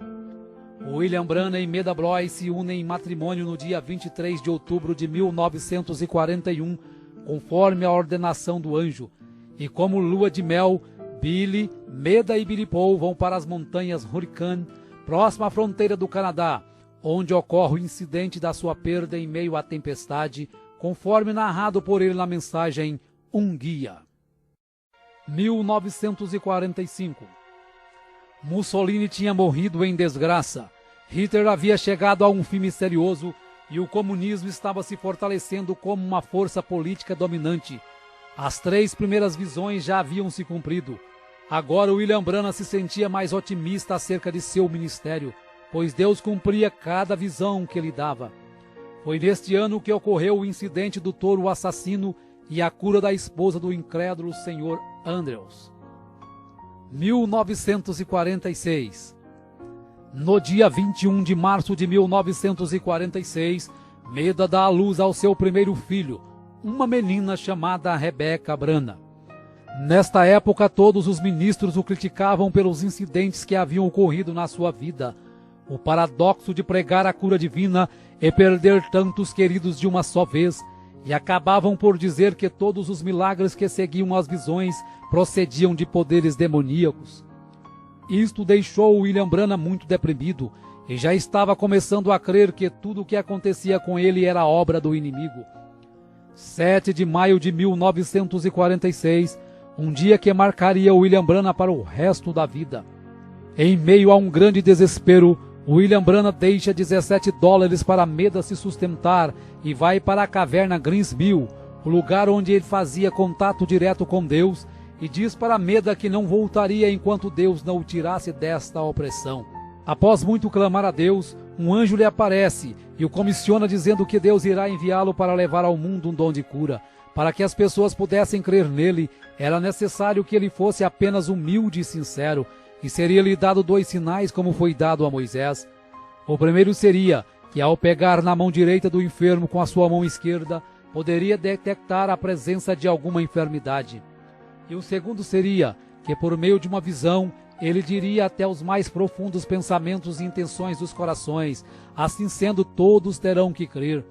William Branham e Meda Bloy se unem em matrimônio no dia 23 de outubro de 1941, conforme a ordenação do anjo, e como lua de mel, Billy, Meda e Billy Paul vão para as montanhas Hurricane, próxima à fronteira do Canadá, onde ocorre o incidente da sua perda em meio à tempestade, conforme narrado por ele na mensagem Um Guia. 1945. Mussolini tinha morrido em desgraça. Hitler havia chegado a um fim misterioso e o comunismo estava se fortalecendo como uma força política dominante. As 3 primeiras visões já haviam se cumprido. Agora William Branham se sentia mais otimista acerca de seu ministério, pois Deus cumpria cada visão que ele dava. Foi neste ano que ocorreu o incidente do touro assassino e a cura da esposa do incrédulo Sr. Andrews. 1946. No dia 21 de março de 1946, Meda dá à luz ao seu primeiro filho, uma menina chamada Rebecca Branham. Nesta época, todos os ministros o criticavam pelos incidentes que haviam ocorrido na sua vida. O paradoxo de pregar a cura divina e perder tantos queridos de uma só vez, e acabavam por dizer que todos os milagres que seguiam as visões procediam de poderes demoníacos. Isto deixou William Branham muito deprimido, e já estava começando a crer que tudo o que acontecia com ele era obra do inimigo. 7 de maio de 1946, um dia que marcaria William Branham para o resto da vida. Em meio a um grande desespero, William Branham deixa $17 para Meda se sustentar e vai para a caverna Greensville, o lugar onde ele fazia contato direto com Deus, e diz para Meda que não voltaria enquanto Deus não o tirasse desta opressão. Após muito clamar a Deus, um anjo lhe aparece e o comissiona dizendo que Deus irá enviá-lo para levar ao mundo um dom de cura. Para que as pessoas pudessem crer nele, era necessário que ele fosse apenas humilde e sincero, e seria-lhe dado 2 sinais como foi dado a Moisés. O primeiro seria que, ao pegar na mão direita do enfermo com a sua mão esquerda, poderia detectar a presença de alguma enfermidade. E o segundo seria que, por meio de uma visão, ele diria até os mais profundos pensamentos e intenções dos corações. Assim sendo, todos terão que crer.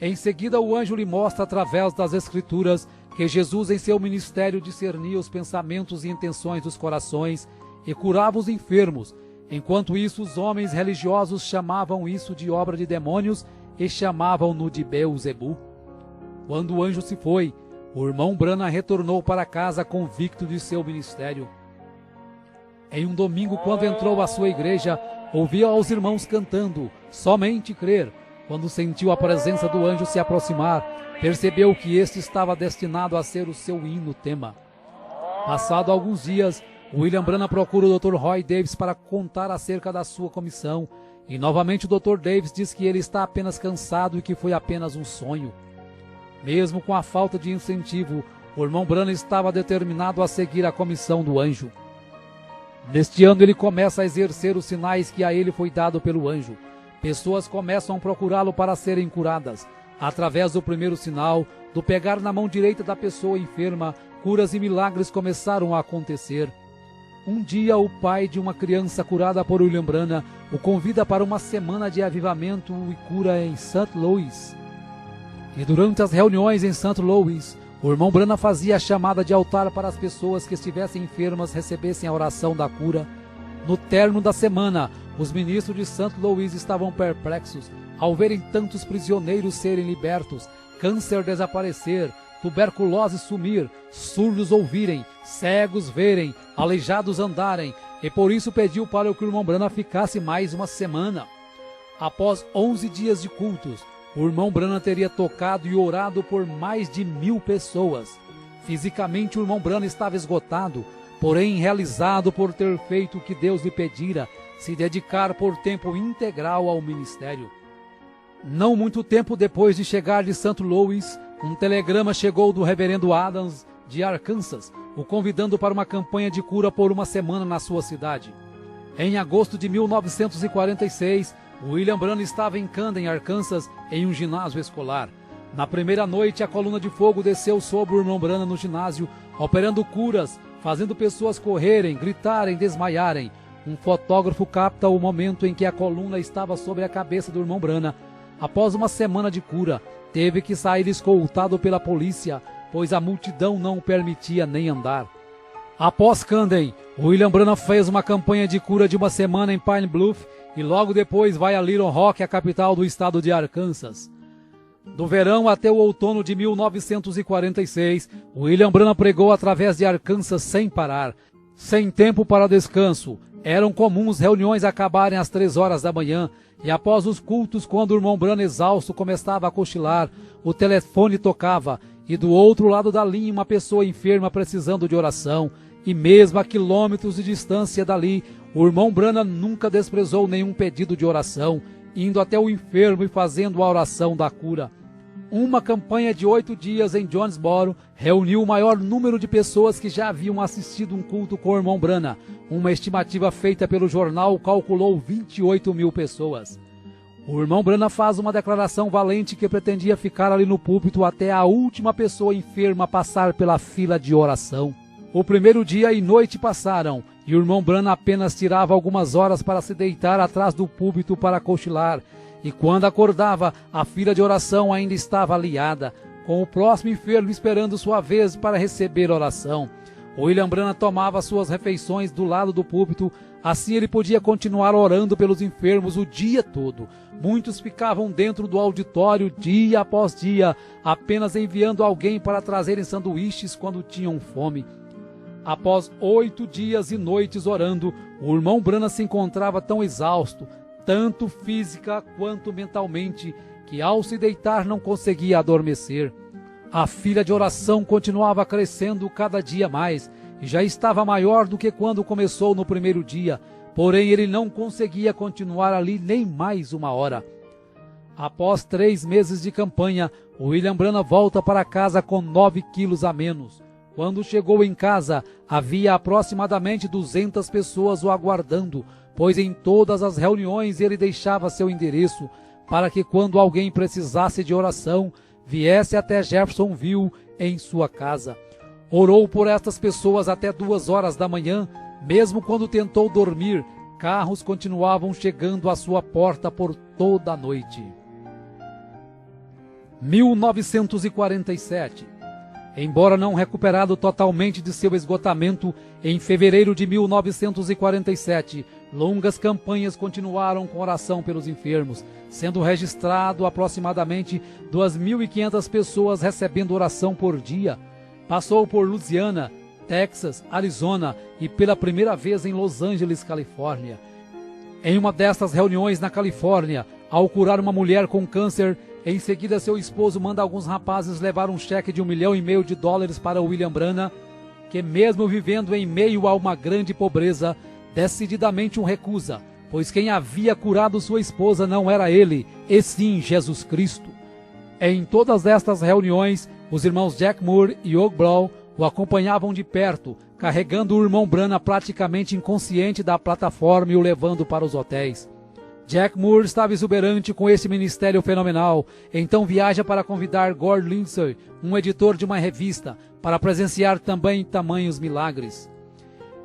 Em seguida, o anjo lhe mostra através das Escrituras que Jesus, em seu ministério, discernia os pensamentos e intenções dos corações e curava os enfermos. Enquanto isso, os homens religiosos chamavam isso de obra de demônios e chamavam-no de Beelzebu. Quando o anjo se foi, o irmão Branham retornou para casa convicto de seu ministério. Em um domingo, quando entrou à sua igreja, ouviu aos irmãos cantando "Somente Crer". Quando sentiu a presença do anjo se aproximar, percebeu que este estava destinado a ser o seu hino tema. Passado alguns dias, William Branham procura o Dr. Roy Davis para contar acerca da sua comissão, e novamente o Dr. Davis diz que ele está apenas cansado e que foi apenas um sonho. Mesmo com a falta de incentivo, o irmão Branham estava determinado a seguir a comissão do anjo. Neste ano ele começa a exercer os sinais que a ele foi dado pelo anjo. Pessoas começam a procurá-lo para serem curadas. Através do primeiro sinal, do pegar na mão direita da pessoa enferma, curas e milagres começaram a acontecer. Um dia, o pai de uma criança curada por William Branham o convida para uma semana de avivamento e cura em St. Louis. E durante as reuniões em St. Louis, o irmão Branham fazia a chamada de altar para as pessoas que estivessem enfermas recebessem a oração da cura. No término da semana, os ministros de St. Louis estavam perplexos ao verem tantos prisioneiros serem libertos, câncer desaparecer, tuberculose sumir, surdos ouvirem, cegos verem, aleijados andarem, e por isso pediu para que o irmão Branham ficasse mais uma semana. Após 11 dias de cultos, o irmão Branham teria tocado e orado por mais de 1000 pessoas. Fisicamente o irmão Branham estava esgotado, porém realizado por ter feito o que Deus lhe pedira, se dedicar por tempo integral ao ministério. Não muito tempo depois de chegar de St. Louis, um telegrama chegou do reverendo Adams de Arkansas, o convidando para uma campanha de cura por uma semana na sua cidade. Em agosto de 1946, William Branham estava em Camden, Arkansas, em um ginásio escolar. Na primeira noite, a coluna de fogo desceu sobre o irmão Branham no ginásio, operando curas, fazendo pessoas correrem, gritarem, desmaiarem. Um fotógrafo capta o momento em que a coluna estava sobre a cabeça do irmão Branham. Após uma semana de cura, teve que sair escoltado pela polícia, pois a multidão não o permitia nem andar. Após Camden, William Branham fez uma campanha de cura de uma semana em Pine Bluff e logo depois vai a Little Rock, a capital do estado de Arkansas. Do verão até o outono de 1946, William Branham pregou através de Arkansas sem parar, sem tempo para descanso. Eram comuns reuniões acabarem às 3 horas da manhã, e após os cultos, quando o irmão Branham exausto começava a cochilar, o telefone tocava, e do outro lado da linha uma pessoa enferma precisando de oração, e mesmo a quilômetros de distância dali, o irmão Branham nunca desprezou nenhum pedido de oração, indo até o enfermo e fazendo a oração da cura. Uma campanha de 8 dias em Jonesboro reuniu o maior número de pessoas que já haviam assistido um culto com o irmão Branham. Uma estimativa feita pelo jornal calculou 28.000 pessoas. O irmão Branham faz uma declaração valente que pretendia ficar ali no púlpito até a última pessoa enferma passar pela fila de oração. O primeiro dia e noite passaram, e o irmão Branham apenas tirava algumas horas para se deitar atrás do púlpito para cochilar, e quando acordava, a fila de oração ainda estava aliada, com o próximo enfermo esperando sua vez para receber oração. William Branham tomava suas refeições do lado do púlpito, assim ele podia continuar orando pelos enfermos o dia todo. Muitos ficavam dentro do auditório dia após dia, apenas enviando alguém para trazerem sanduíches quando tinham fome. Após 8 dias e noites orando, o irmão Branham se encontrava tão exausto, tanto física quanto mentalmente, que ao se deitar não conseguia adormecer. A fila de oração continuava crescendo cada dia mais, e já estava maior do que quando começou no primeiro dia, porém ele não conseguia continuar ali nem mais uma hora. Após 3 meses de campanha, William Branham volta para casa com 9 quilos a menos. Quando chegou em casa, havia aproximadamente 200 pessoas o aguardando, pois em todas as reuniões ele deixava seu endereço, para que quando alguém precisasse de oração, viesse até Jeffersonville em sua casa. Orou por estas pessoas até 2 horas da manhã, mesmo quando tentou dormir, carros continuavam chegando à sua porta por toda a noite. 1947. Embora não recuperado totalmente de seu esgotamento, em fevereiro de 1947, longas campanhas continuaram com oração pelos enfermos, sendo registrado aproximadamente 2.500 pessoas recebendo oração por dia. Passou por Louisiana, Texas, Arizona e pela primeira vez em Los Angeles, Califórnia. Em uma destas reuniões na Califórnia, ao curar uma mulher com câncer, em seguida seu esposo manda alguns rapazes levar um cheque de $1,5 milhão para William Branham, que mesmo vivendo em meio a uma grande pobreza, decididamente o recusa, pois quem havia curado sua esposa não era ele, e sim Jesus Cristo. Em todas estas reuniões, os irmãos Jack Moore e Og Brown o acompanhavam de perto, carregando o irmão Branham praticamente inconsciente da plataforma e o levando para os hotéis. Jack Moore estava exuberante com esse ministério fenomenal, então viaja para convidar Gord Lindsay, um editor de uma revista, para presenciar também tamanhos milagres.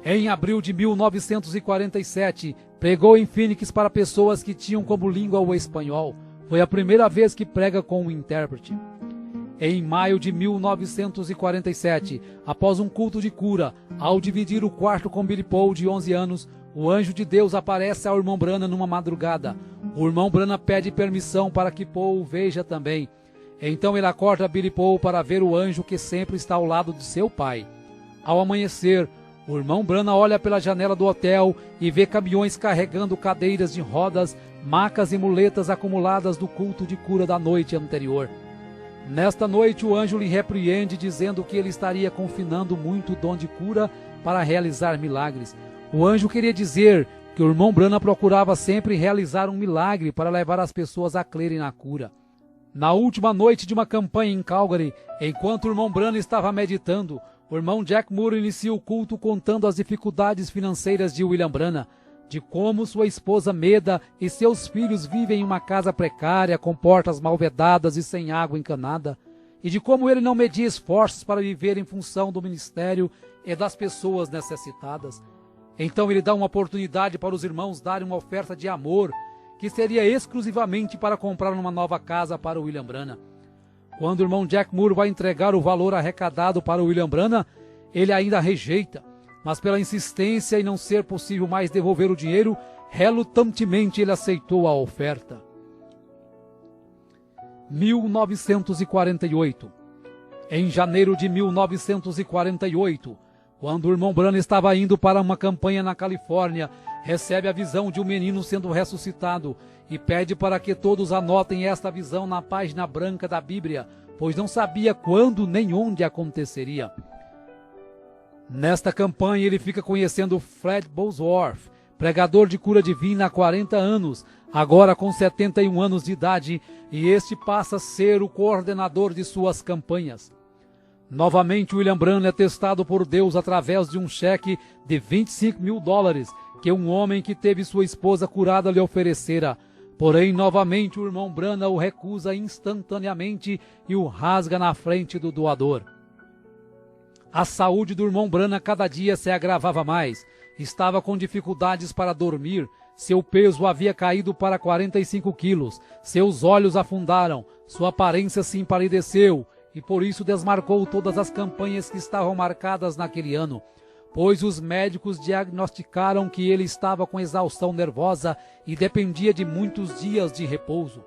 Em abril de 1947, pregou em Phoenix para pessoas que tinham como língua o espanhol. Foi a primeira vez que prega com um intérprete. Em maio de 1947, após um culto de cura, ao dividir o quarto com Billy Paul, de 11 anos, o anjo de Deus aparece ao irmão Branham numa madrugada. O irmão Branham pede permissão para que Paul o veja também. Então ele acorda Billy Paul para ver o anjo que sempre está ao lado de seu pai. Ao amanhecer, o irmão Branham olha pela janela do hotel e vê caminhões carregando cadeiras de rodas, macas e muletas acumuladas do culto de cura da noite anterior. Nesta noite o anjo lhe repreende, dizendo que ele estaria confinando muito o dom de cura para realizar milagres. O anjo queria dizer que o irmão Branham procurava sempre realizar um milagre para levar as pessoas a crerem na cura. Na última noite de uma campanha em Calgary, enquanto o irmão Branham estava meditando, o irmão Jack Moore inicia o culto contando as dificuldades financeiras de William Branham, de como sua esposa Meda e seus filhos vivem em uma casa precária, com portas mal vedadas e sem água encanada, e de como ele não media esforços para viver em função do ministério e das pessoas necessitadas. Então ele dá uma oportunidade para os irmãos darem uma oferta de amor, que seria exclusivamente para comprar uma nova casa para William Branham. Quando o irmão Jack Moore vai entregar o valor arrecadado para William Branham, ele ainda rejeita, mas pela insistência e não ser possível mais devolver o dinheiro, relutantemente ele aceitou a oferta. 1948. Em janeiro de 1948, quando o irmão Branham estava indo para uma campanha na Califórnia, recebe a visão de um menino sendo ressuscitado e pede para que todos anotem esta visão na página branca da Bíblia, pois não sabia quando nem onde aconteceria. Nesta campanha ele fica conhecendo Fred Bosworth, pregador de cura divina há 40 anos, agora com 71 anos de idade, e este passa a ser o coordenador de suas campanhas. Novamente William Branham é testado por Deus através de um cheque de $25 mil que um homem que teve sua esposa curada lhe oferecera. Porém, novamente o irmão Branham o recusa instantaneamente e o rasga na frente do doador. A saúde do irmão Branham cada dia se agravava mais. Estava com dificuldades para dormir, seu peso havia caído para 45 quilos, seus olhos afundaram, sua aparência se empalideceu, e por isso desmarcou todas as campanhas que estavam marcadas naquele ano, pois os médicos diagnosticaram que ele estava com exaustão nervosa e dependia de muitos dias de repouso.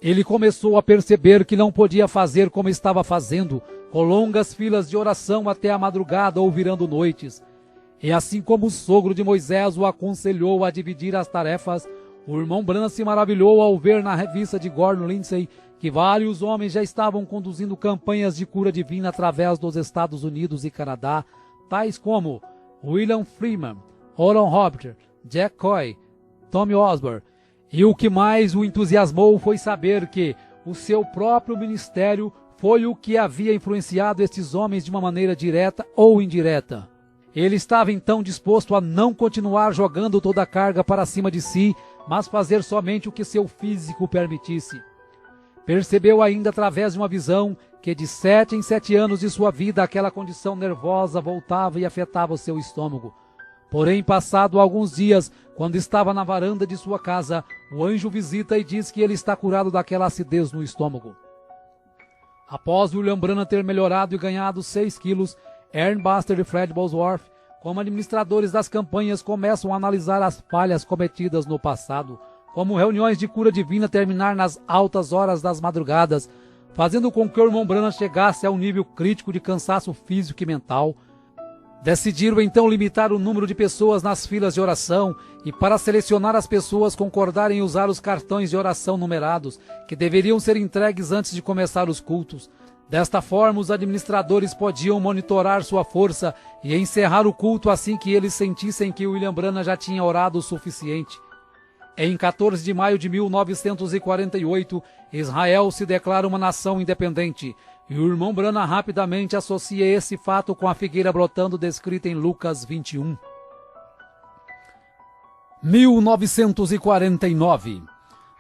Ele começou a perceber que não podia fazer como estava fazendo, com longas filas de oração até a madrugada ou virando noites. E assim como o sogro de Moisés o aconselhou a dividir as tarefas, o irmão Branham se maravilhou ao ver na revista de Gordon Lindsay que vários homens já estavam conduzindo campanhas de cura divina através dos Estados Unidos e Canadá, tais como William Freeman, Oral Roberts, Jack Coy, Tommy Osborne. E o que mais o entusiasmou foi saber que o seu próprio ministério foi o que havia influenciado estes homens de uma maneira direta ou indireta. Ele estava então disposto a não continuar jogando toda a carga para cima de si, mas fazer somente o que seu físico permitisse. Percebeu ainda através de uma visão que de 7 em 7 anos de sua vida aquela condição nervosa voltava e afetava o seu estômago. Porém, passado alguns dias, quando estava na varanda de sua casa, o anjo visita e diz que ele está curado daquela acidez no estômago. Após William Branham ter melhorado e ganhado 6 quilos, Aaron Buster e Fred Bosworth, como administradores das campanhas, começam a analisar as falhas cometidas no passado, como reuniões de cura divina terminar nas altas horas das madrugadas, fazendo com que o irmão Branham chegasse a um nível crítico de cansaço físico e mental. Decidiram então limitar o número de pessoas nas filas de oração e, para selecionar as pessoas, concordaram em usar os cartões de oração numerados, que deveriam ser entregues antes de começar os cultos. Desta forma, os administradores podiam monitorar sua força e encerrar o culto assim que eles sentissem que William Branham já tinha orado o suficiente. Em 14 de maio de 1948, Israel se declara uma nação independente, e o irmão Branham rapidamente associa esse fato com a figueira brotando descrita em Lucas 21. 1949.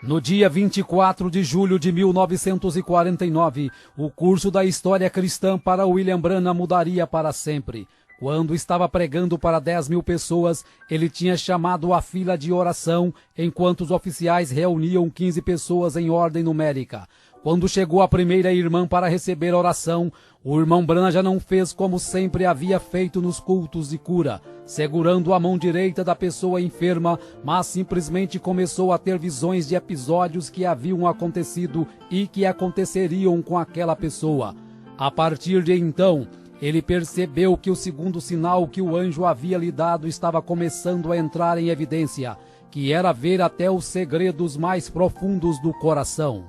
No dia 24 de julho de 1949, o curso da história cristã para William Branham mudaria para sempre, Quando estava pregando para 10.000 pessoas, ele tinha chamado a fila de oração, enquanto os oficiais reuniam 15 pessoas em ordem numérica. Quando chegou a primeira irmã para receber a oração, o irmão Branham já não fez como sempre havia feito nos cultos de cura, segurando a mão direita da pessoa enferma, mas simplesmente começou a ter visões de episódios que haviam acontecido e que aconteceriam com aquela pessoa. A partir de então, ele percebeu que o segundo sinal que o anjo havia lhe dado estava começando a entrar em evidência, que era ver até os segredos mais profundos do coração.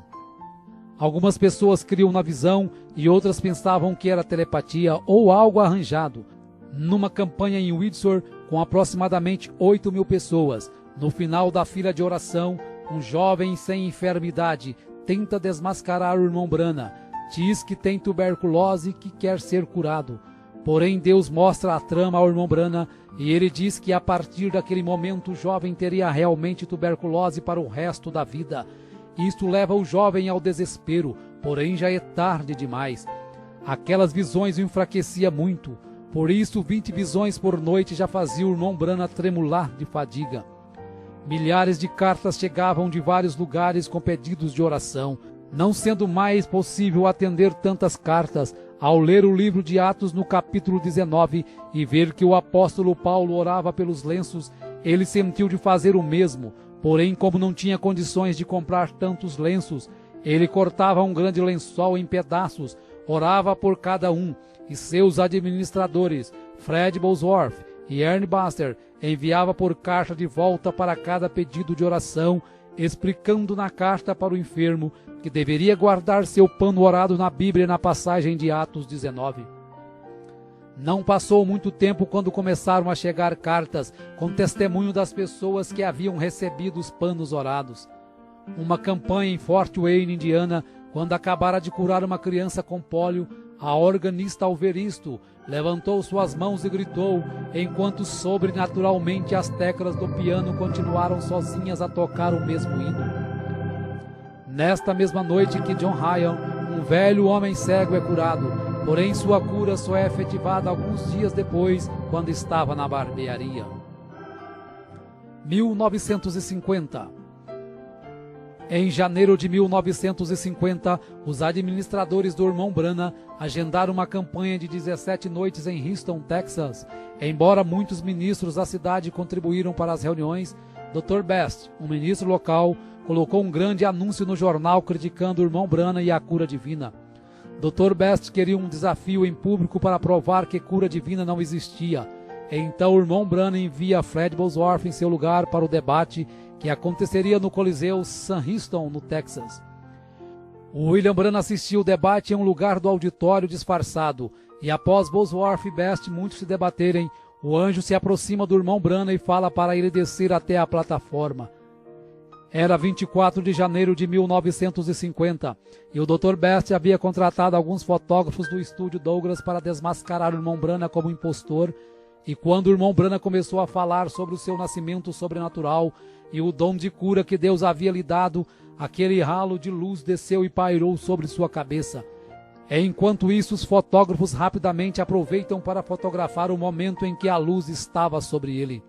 Algumas pessoas criam na visão e outras pensavam que era telepatia ou algo arranjado. Numa campanha em Windsor, com aproximadamente 8.000 pessoas, no final da fila de oração, um jovem sem enfermidade tenta desmascarar o irmão Branham. Diz que tem tuberculose e que quer ser curado. Porém, Deus mostra a trama ao irmão Branham e ele diz que a partir daquele momento o jovem teria realmente tuberculose para o resto da vida. Isto leva o jovem ao desespero, porém já é tarde demais. Aquelas visões o enfraqueciam muito, por isso 20 visões por noite já faziam o irmão Branham tremular de fadiga. Milhares de cartas chegavam de vários lugares com pedidos de oração. Não sendo mais possível atender tantas cartas, ao ler o livro de Atos no capítulo 19 e ver que o apóstolo Paulo orava pelos lenços, ele sentiu de fazer o mesmo. Porém, como não tinha condições de comprar tantos lenços, ele cortava um grande lençol em pedaços, orava por cada um, e seus administradores, Fred Bosworth e Ernie Buster, enviava por carta de volta para cada pedido de oração, explicando na carta para o enfermo que deveria guardar seu pano orado na Bíblia na passagem de Atos 19. Não passou muito tempo quando começaram a chegar cartas com testemunho das pessoas que haviam recebido os panos orados. Uma campanha em Fort Wayne, Indiana, quando acabara de curar uma criança com pólio, a organista, ao ver isto, levantou suas mãos e gritou, enquanto sobrenaturalmente as teclas do piano continuaram sozinhas a tocar o mesmo hino. Nesta mesma noite que John Ryan, um velho homem cego, é curado, porém sua cura só é efetivada alguns dias depois, quando estava na barbearia. 1950. Em janeiro de 1950, os administradores do irmão Branham agendaram uma campanha de 17 noites em Houston, Texas. Embora muitos ministros da cidade contribuíram para as reuniões, Dr. Best, um ministro local, colocou um grande anúncio no jornal criticando o irmão Branham e a cura divina. Dr. Best queria um desafio em público para provar que cura divina não existia. Então o irmão Branham envia Fred Bosworth em seu lugar para o debate que aconteceria no Coliseu Sam Houston, no Texas. O William Branham assistiu o debate em um lugar do auditório disfarçado, e após Bosworth e Best muitos se debaterem, o anjo se aproxima do irmão Branham e fala para ele descer até a plataforma. Era 24 de janeiro de 1950 e o Dr. Best havia contratado alguns fotógrafos do estúdio Douglas para desmascarar o irmão Branham como impostor. E quando o irmão Branham começou a falar sobre o seu nascimento sobrenatural e o dom de cura que Deus havia lhe dado, aquele ralo de luz desceu e pairou sobre sua cabeça. Enquanto isso, os fotógrafos rapidamente aproveitam para fotografar o momento em que a luz estava sobre ele.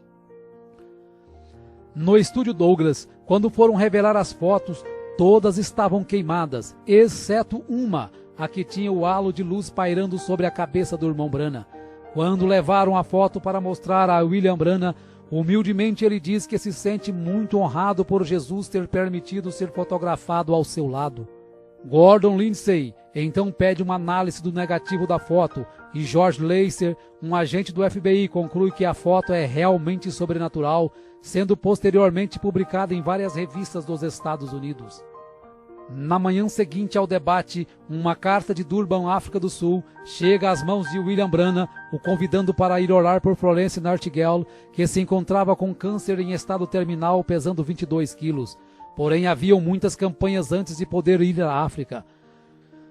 No estúdio Douglas, quando foram revelar as fotos, todas estavam queimadas, exceto uma, a que tinha o halo de luz pairando sobre a cabeça do irmão Branham. Quando levaram a foto para mostrar a William Branham, humildemente ele diz que se sente muito honrado por Jesus ter permitido ser fotografado ao seu lado. Gordon Lindsay então pede uma análise do negativo da foto e George Lacer, um agente do FBI, conclui que a foto é realmente sobrenatural, sendo posteriormente publicada em várias revistas dos Estados Unidos. Na manhã seguinte ao debate, uma carta de Durban, África do Sul, chega às mãos de William Branham, o convidando para ir orar por Florence Nightingale, que se encontrava com câncer em estado terminal, pesando 22 quilos. Porém, haviam muitas campanhas antes de poder ir à África.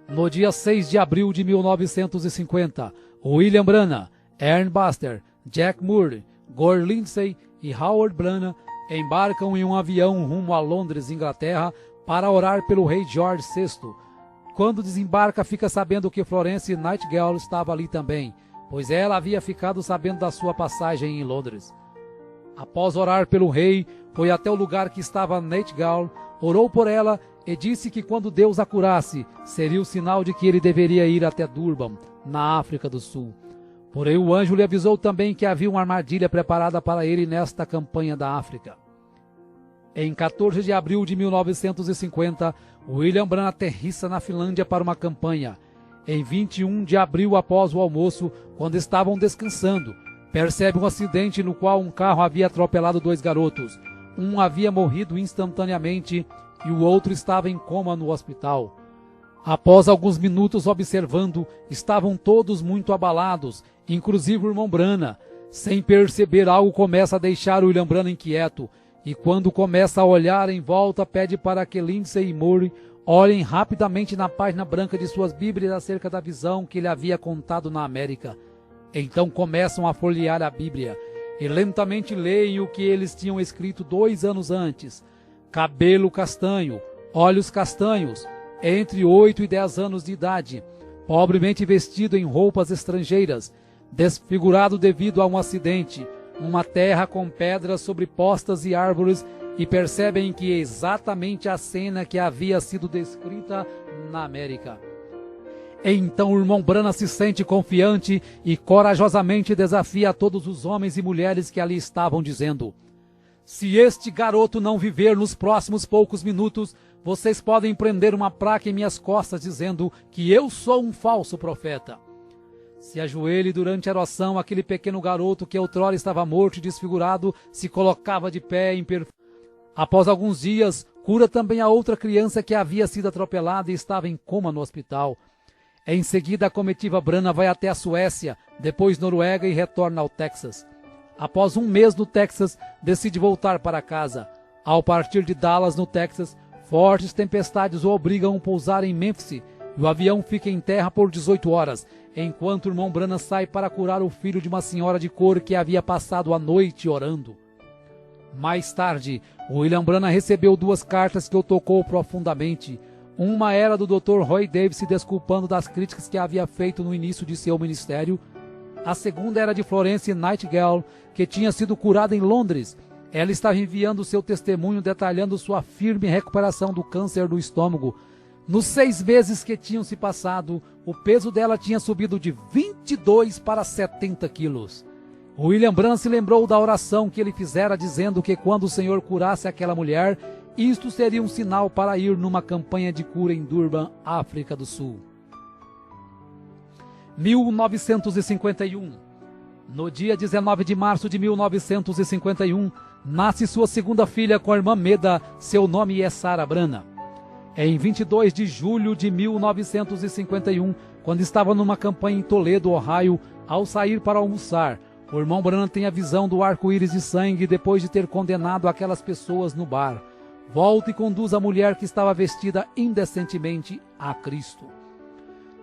No dia 6 de abril de 1950, William Branham, Ern Buster, Jack Moore, Gore Lindsay e Howard Branham embarcam em um avião rumo a Londres, Inglaterra, para orar pelo rei George VI. Quando desembarca, fica sabendo que Florence Nightingale estava ali também. pois ela havia ficado sabendo da sua passagem em Londres. Após orar pelo rei, foi até o lugar que estava Nightgall, orou por ela e disse que quando Deus a curasse, seria o sinal de que ele deveria ir até Durban, na África do Sul. Porém, o anjo lhe avisou também que havia uma armadilha preparada para ele nesta campanha da África. Em 14 de abril de 1950, William Branham aterrissa na Finlândia para uma campanha. Em 21 de abril, após o almoço, quando estavam descansando, percebe um acidente no qual um carro havia atropelado 2 garotos. Um havia morrido instantaneamente e o outro estava em coma no hospital. Após alguns minutos observando, estavam todos muito abalados, inclusive o irmão Branham. Sem perceber, algo começa a deixar o William Branham inquieto, e quando começa a olhar em volta, pede para que Lindsay e Murray olhem rapidamente na página branca de suas Bíblias acerca da visão que ele havia contado na América. Então começam a folhear a Bíblia, e lentamente leem o que eles tinham escrito 2 anos antes. Cabelo castanho, olhos castanhos, entre 8 e 10 anos de idade, pobremente vestido em roupas estrangeiras, desfigurado devido a um acidente, uma terra com pedras sobrepostas e árvores, e percebem que é exatamente a cena que havia sido descrita na América. Então o irmão Branham se sente confiante e corajosamente desafia a todos os homens e mulheres que ali estavam, dizendo: se este garoto não viver nos próximos poucos minutos, vocês podem prender uma placa em minhas costas dizendo que eu sou um falso profeta. Se ajoelhe durante a oração, aquele pequeno garoto que outrora estava morto e desfigurado se colocava de pé em perfeito. Após alguns dias, cura também a outra criança que havia sido atropelada e estava em coma no hospital. Em seguida, a comitiva Branham vai até a Suécia, depois Noruega e retorna ao Texas. Após um mês no Texas, decide voltar para casa. Ao partir de Dallas, no Texas, fortes tempestades o obrigam a pousar em Memphis e o avião fica em terra por 18 horas, enquanto o irmão Branham sai para curar o filho de uma senhora de cor que havia passado a noite orando. Mais tarde, William Branham recebeu 2 cartas que o tocou profundamente. Uma era do Dr. Roy Davis se desculpando das críticas que havia feito no início de seu ministério. A segunda era de Florence Nightingale, que tinha sido curada em Londres. Ela estava enviando seu testemunho detalhando sua firme recuperação do câncer do estômago. Nos 6 meses que tinham se passado, o peso dela tinha subido de 22 para 70 quilos. William Branham se lembrou da oração que ele fizera dizendo que quando o Senhor curasse aquela mulher, isto seria um sinal para ir numa campanha de cura em Durban, África do Sul. 1951. No dia 19 de março de 1951, nasce sua segunda filha com a irmã Meda, seu nome é Sarah Branham. Em 22 de julho de 1951, quando estava numa campanha em Toledo, Ohio, ao sair para almoçar, o irmão Branham tem a visão do arco-íris de sangue depois de ter condenado aquelas pessoas no bar. Volta e conduz a mulher que estava vestida indecentemente a Cristo.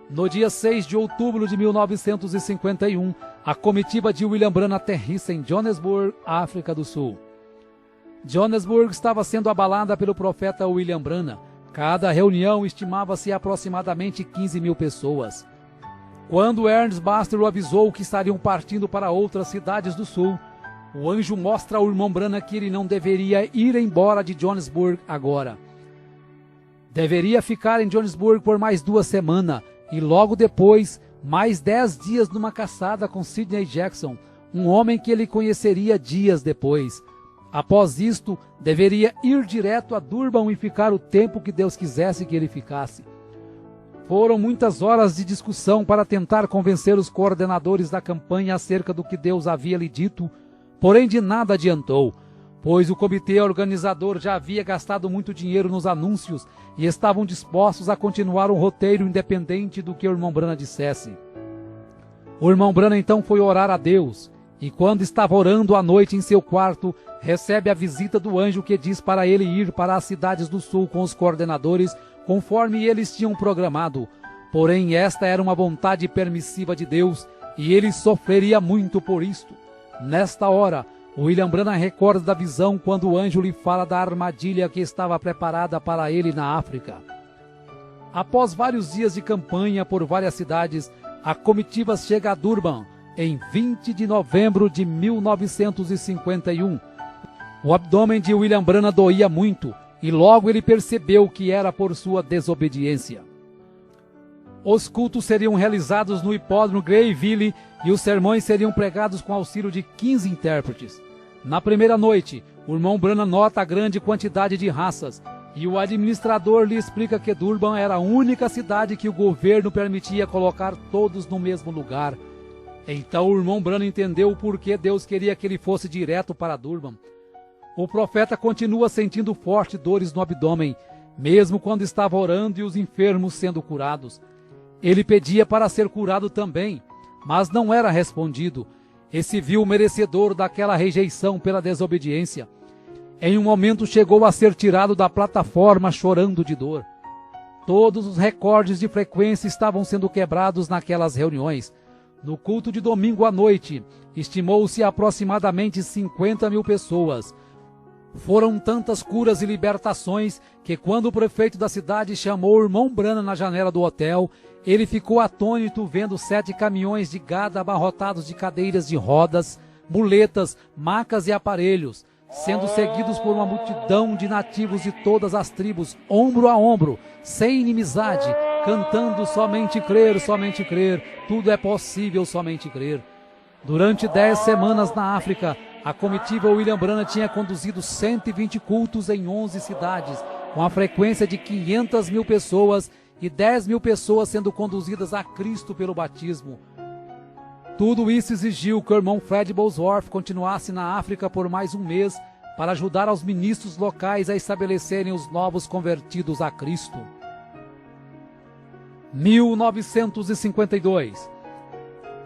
No dia 6 de outubro de 1951, a comitiva de William Branham aterrissa em Johannesburg, África do Sul. Johannesburg estava sendo abalada pelo profeta William Branham. Cada reunião estimava-se aproximadamente 15 mil pessoas. Quando Ernest Baxter o avisou que estariam partindo para outras cidades do sul, o anjo mostra ao irmão Branham que ele não deveria ir embora de Johannesburg agora. Deveria ficar em Johannesburg por mais 2 semanas e logo depois, mais 10 dias numa caçada com Sidney Jackson, um homem que ele conheceria dias depois. Após isto, deveria ir direto a Durban e ficar o tempo que Deus quisesse que ele ficasse. Foram muitas horas de discussão para tentar convencer os coordenadores da campanha acerca do que Deus havia lhe dito, porém de nada adiantou, pois o comitê organizador já havia gastado muito dinheiro nos anúncios e estavam dispostos a continuar um roteiro independente do que o irmão Branham dissesse. O irmão Branham então foi orar a Deus, e quando estava orando à noite em seu quarto, recebe a visita do anjo que diz para ele ir para as cidades do sul com os coordenadores, conforme eles tinham programado. Porém, esta era uma vontade permissiva de Deus, e ele sofreria muito por isto. Nesta hora, William Branham recorda da visão quando o anjo lhe fala da armadilha que estava preparada para ele na África. Após vários dias de campanha por várias cidades, a comitiva chega a Durban em 20 de novembro de 1951. O abdômen de William Branham doía muito e logo ele percebeu que era por sua desobediência. Os cultos seriam realizados no hipódromo Greyville e os sermões seriam pregados com auxílio de 15 intérpretes. Na primeira noite, o irmão Branham nota a grande quantidade de raças e o administrador lhe explica que Durban era a única cidade que o governo permitia colocar todos no mesmo lugar. Então o irmão Branham entendeu o porquê Deus queria que ele fosse direto para Durban. O profeta continua sentindo fortes dores no abdômen, mesmo quando estava orando e os enfermos sendo curados. Ele pedia para ser curado também, mas não era respondido, e se viu merecedor daquela rejeição pela desobediência. Em um momento chegou a ser tirado da plataforma chorando de dor. Todos os recordes de frequência estavam sendo quebrados naquelas reuniões. No culto de domingo à noite, estimou-se aproximadamente 50 mil pessoas. Foram tantas curas e libertações que quando o prefeito da cidade chamou o irmão Branham na janela do hotel, ele ficou atônito vendo 7 caminhões de gado abarrotados de cadeiras de rodas, muletas, macas e aparelhos, sendo seguidos por uma multidão de nativos de todas as tribos, ombro a ombro, sem inimizade, cantando somente crer, tudo é possível, somente crer. Durante 10 semanas na África, a comitiva William Branham tinha conduzido 120 cultos em 11 cidades, com a frequência de 500 mil pessoas e 10 mil pessoas sendo conduzidas a Cristo pelo batismo. Tudo isso exigiu que o irmão Fred Bosworth continuasse na África por mais um mês para ajudar aos ministros locais a estabelecerem os novos convertidos a Cristo. 1952.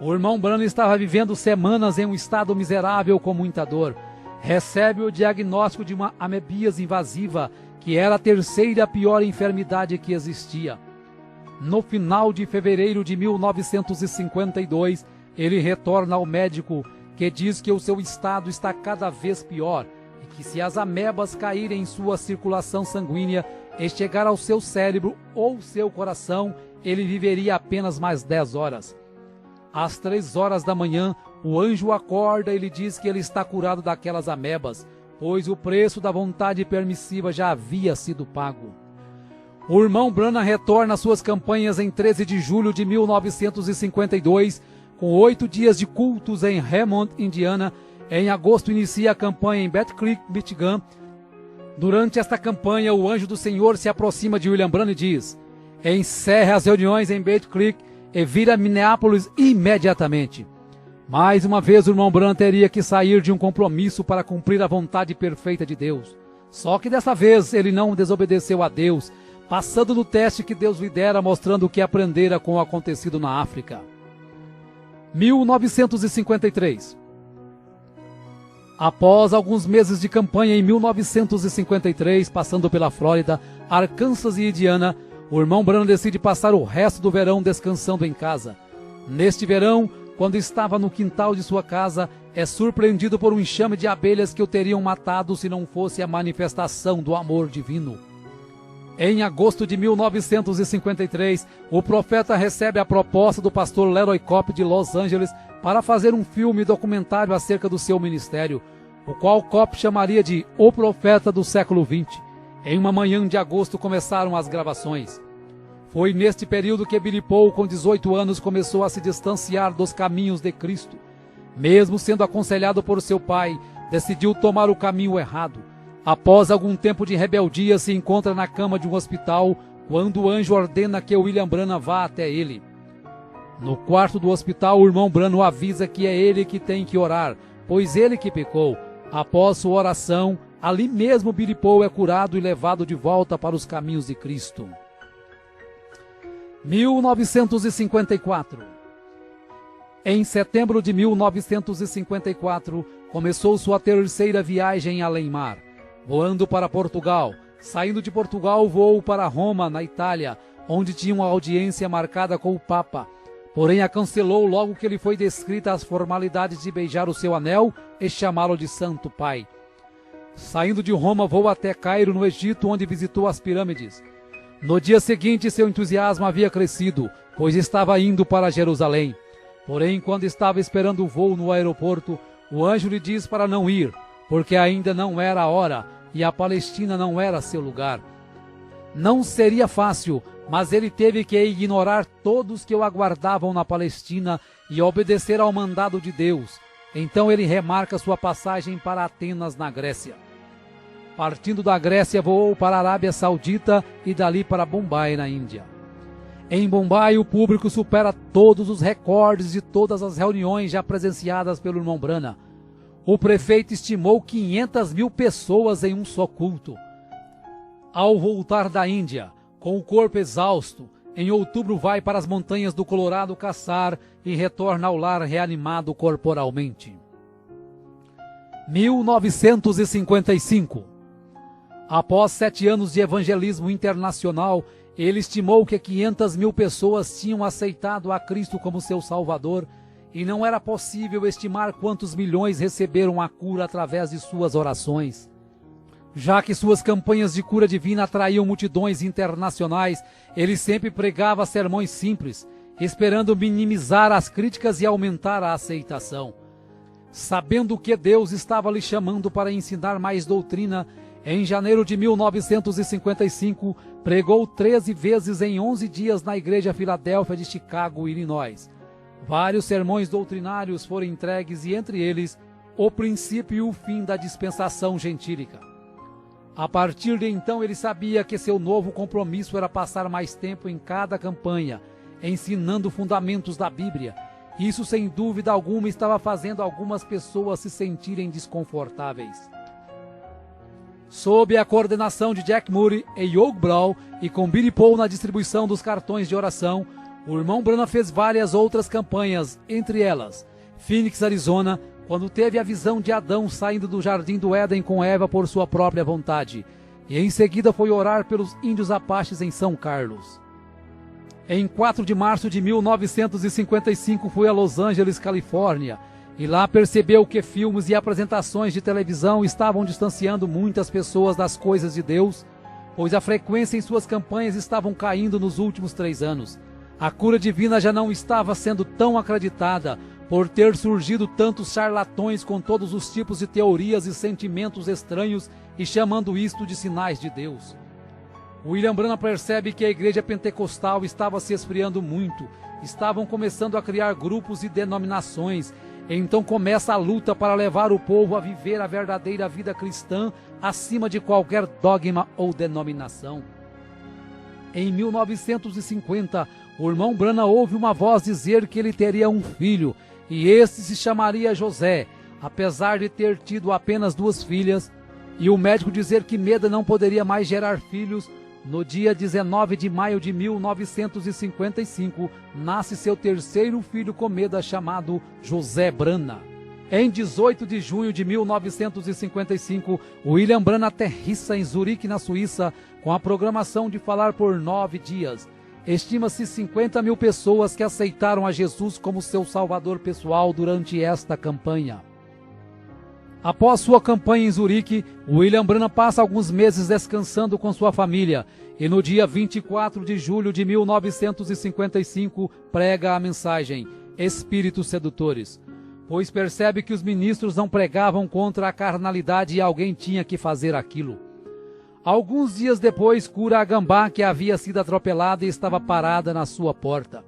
O irmão Branham estava vivendo semanas em um estado miserável com muita dor. Recebe o diagnóstico de uma amebíase invasiva, que era a terceira pior enfermidade que existia. No final de fevereiro de 1952, ele retorna ao médico, que diz que o seu estado está cada vez pior e que se as amebas caírem em sua circulação sanguínea e chegar ao seu cérebro ou seu coração, ele viveria apenas mais 10 horas. Às 3 horas da manhã, o anjo acorda e lhe diz que ele está curado daquelas amebas, pois o preço da vontade permissiva já havia sido pago. O irmão Branham retorna às suas campanhas em 13 de julho de 1952, com 8 dias de cultos em Hammond, Indiana. Em agosto inicia a campanha em Battle Creek, Michigan. Durante esta campanha, o anjo do Senhor se aproxima de William Branham e diz: encerre as reuniões em Battle Creek e vira a Minneapolis imediatamente. Mais uma vez o irmão Branham teria que sair de um compromisso para cumprir a vontade perfeita de Deus. Só que dessa vez ele não desobedeceu a Deus, passando no teste que Deus lhe dera, mostrando o que aprendera com o acontecido na África. 1953. Após alguns meses de campanha em 1953, passando pela Flórida, Arkansas e Indiana, o irmão Branham decide passar o resto do verão descansando em casa. Neste verão, quando estava no quintal de sua casa, é surpreendido por um enxame de abelhas que o teriam matado se não fosse a manifestação do amor divino. Em agosto de 1953, o profeta recebe a proposta do pastor Leroy Cope de Los Angeles para fazer um filme documentário acerca do seu ministério, o qual Cope chamaria de O Profeta do Século XX. Em uma manhã de agosto começaram as gravações. Foi neste período que Billy Paul, com 18 anos, começou a se distanciar dos caminhos de Cristo. Mesmo sendo aconselhado por seu pai, decidiu tomar o caminho errado. Após algum tempo de rebeldia, se encontra na cama de um hospital, quando o anjo ordena que William Branham vá até ele. No quarto do hospital, o irmão Branham avisa que é ele que tem que orar, pois ele que pecou. Após sua oração, ali mesmo Billy Paul é curado e levado de volta para os caminhos de Cristo. 1954. Em setembro de 1954, começou sua terceira viagem além-mar, voando para Portugal. Saindo de Portugal, voou para Roma, na Itália, onde tinha uma audiência marcada com o Papa. Porém, a cancelou logo que lhe foi descrita as formalidades de beijar o seu anel e chamá-lo de Santo Pai. Saindo de Roma, voou até Cairo, no Egito, onde visitou as pirâmides. No dia seguinte, seu entusiasmo havia crescido, pois estava indo para Jerusalém. Porém, quando estava esperando o voo no aeroporto, o anjo lhe diz para não ir, porque ainda não era a hora e a Palestina não era seu lugar. Não seria fácil, mas ele teve que ignorar todos que o aguardavam na Palestina e obedecer ao mandado de Deus. Então ele remarca sua passagem para Atenas, na Grécia. Partindo da Grécia, voou para a Arábia Saudita e dali para Bombai, na Índia. Em Bombai, o público supera todos os recordes de todas as reuniões já presenciadas pelo irmão Brana. O prefeito estimou 500 mil pessoas em um só culto. Ao voltar da Índia, com o corpo exausto, em outubro vai para as montanhas do Colorado caçar e retorna ao lar reanimado corporalmente. 1955. Após 7 anos de evangelismo internacional, ele estimou que 500 mil pessoas tinham aceitado a Cristo como seu Salvador e não era possível estimar quantos milhões receberam a cura através de suas orações. Já que suas campanhas de cura divina atraíam multidões internacionais, ele sempre pregava sermões simples, esperando minimizar as críticas e aumentar a aceitação. Sabendo que Deus estava lhe chamando para ensinar mais doutrina, em janeiro de 1955, pregou 13 vezes em 11 dias na Igreja Filadélfia de Chicago, Illinois. Vários sermões doutrinários foram entregues e, entre eles, o princípio e o fim da dispensação gentílica. A partir de então, ele sabia que seu novo compromisso era passar mais tempo em cada campanha, ensinando fundamentos da Bíblia. Isso, sem dúvida alguma, estava fazendo algumas pessoas se sentirem desconfortáveis. Sob a coordenação de Jack Moody e Hugh Brown e com Billy Paul na distribuição dos cartões de oração, o irmão Branham fez várias outras campanhas, entre elas Phoenix, Arizona, quando teve a visão de Adão saindo do jardim do Éden com Eva por sua própria vontade, e em seguida foi orar pelos índios apaches em São Carlos. Em 4 de março de 1955 foi a Los Angeles, Califórnia, e lá percebeu que filmes e apresentações de televisão estavam distanciando muitas pessoas das coisas de Deus, pois a frequência em suas campanhas estavam caindo nos últimos 3 anos. A cura divina já não estava sendo tão acreditada, por ter surgido tantos charlatões com todos os tipos de teorias e sentimentos estranhos e chamando isto de sinais de Deus. William Branham percebe que a igreja pentecostal estava se esfriando muito, estavam começando a criar grupos e denominações, então começa a luta para levar o povo a viver a verdadeira vida cristã acima de qualquer dogma ou denominação. Em 1950, o irmão Branham ouve uma voz dizer que ele teria um filho, e este se chamaria José, apesar de ter tido apenas 2 filhas, e o médico dizer que Meda não poderia mais gerar filhos. No dia 19 de maio de 1955, nasce seu 3º filho com Meda, chamado José Branham. Em 18 de junho de 1955, William Branham aterrissa em Zurique, na Suíça, com a programação de falar por 9 dias. Estima-se 50 mil pessoas que aceitaram a Jesus como seu salvador pessoal durante esta campanha. Após sua campanha em Zurique, William Branham passa alguns meses descansando com sua família e no dia 24 de julho de 1955 prega a mensagem Espíritos Sedutores, pois percebe que os ministros não pregavam contra a carnalidade e alguém tinha que fazer aquilo. Alguns dias depois, cura a gambá que havia sido atropelada e estava parada na sua porta.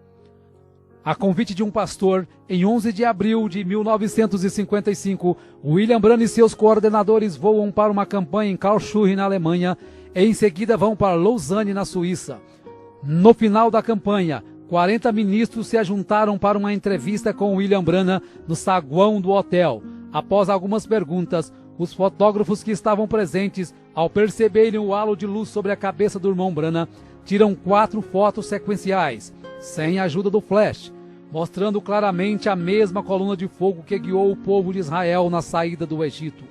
A convite de um pastor, em 11 de abril de 1955, William Branham e seus coordenadores voam para uma campanha em Karlsruhe, na Alemanha, e em seguida vão para Lausanne, na Suíça. No final da campanha, 40 ministros se ajuntaram para uma entrevista com William Branham no saguão do hotel. Após algumas perguntas, os fotógrafos que estavam presentes, ao perceberem o halo de luz sobre a cabeça do irmão Branham, tiram 4 fotos sequenciais, sem a ajuda do flash, mostrando claramente a mesma coluna de fogo que guiou o povo de Israel na saída do Egito.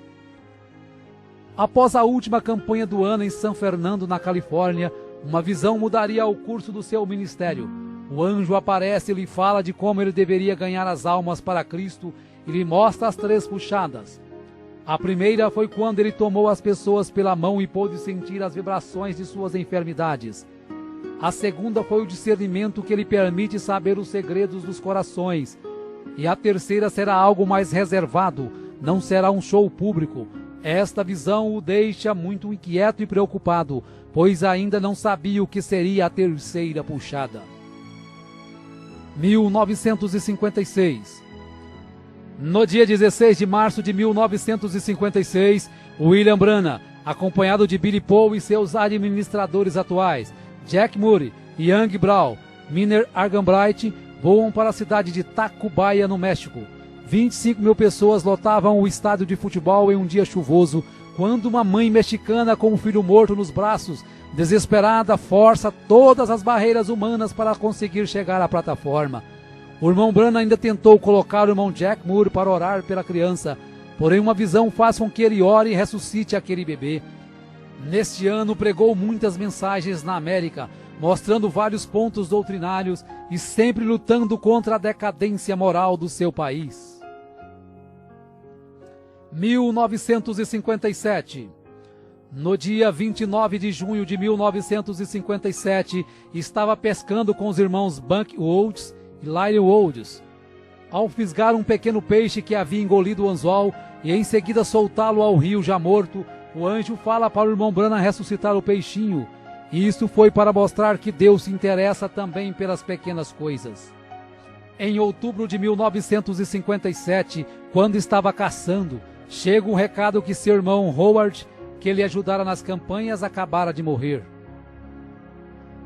Após a última campanha do ano em San Fernando, na Califórnia, uma visão mudaria o curso do seu ministério. O anjo aparece e lhe fala de como ele deveria ganhar as almas para Cristo e lhe mostra as 3 puxadas. A primeira foi quando ele tomou as pessoas pela mão e pôde sentir as vibrações de suas enfermidades. A segunda foi o discernimento que lhe permite saber os segredos dos corações. E a terceira será algo mais reservado, não será um show público. Esta visão o deixa muito inquieto e preocupado, pois ainda não sabia o que seria a terceira puxada. 1956. No dia 16 de março de 1956, William Branham, acompanhado de Billy Paul e seus administradores atuais, Jack Murray e Young Brown, Miner Arganbright, voam para a cidade de Tacubaya, no México. 25 mil pessoas lotavam o estádio de futebol em um dia chuvoso, quando uma mãe mexicana com um filho morto nos braços, desesperada, força todas as barreiras humanas para conseguir chegar à plataforma. O irmão Branham ainda tentou colocar o irmão Jack Moore para orar pela criança, porém uma visão faz com que ele ore e ressuscite aquele bebê. Neste ano pregou muitas mensagens na América, mostrando vários pontos doutrinários e sempre lutando contra a decadência moral do seu país. 1957. No dia 29 de junho de 1957, estava pescando com os irmãos Buck Woods e Lyle Woods. Ao fisgar um pequeno peixe que havia engolido o anzol e em seguida soltá-lo ao rio já morto, o anjo fala para o irmão Branham ressuscitar o peixinho. Isso foi para mostrar que Deus se interessa também pelas pequenas coisas. Em outubro de 1957, quando estava caçando, chega um recado que seu irmão Howard, que lhe ajudara nas campanhas, acabara de morrer.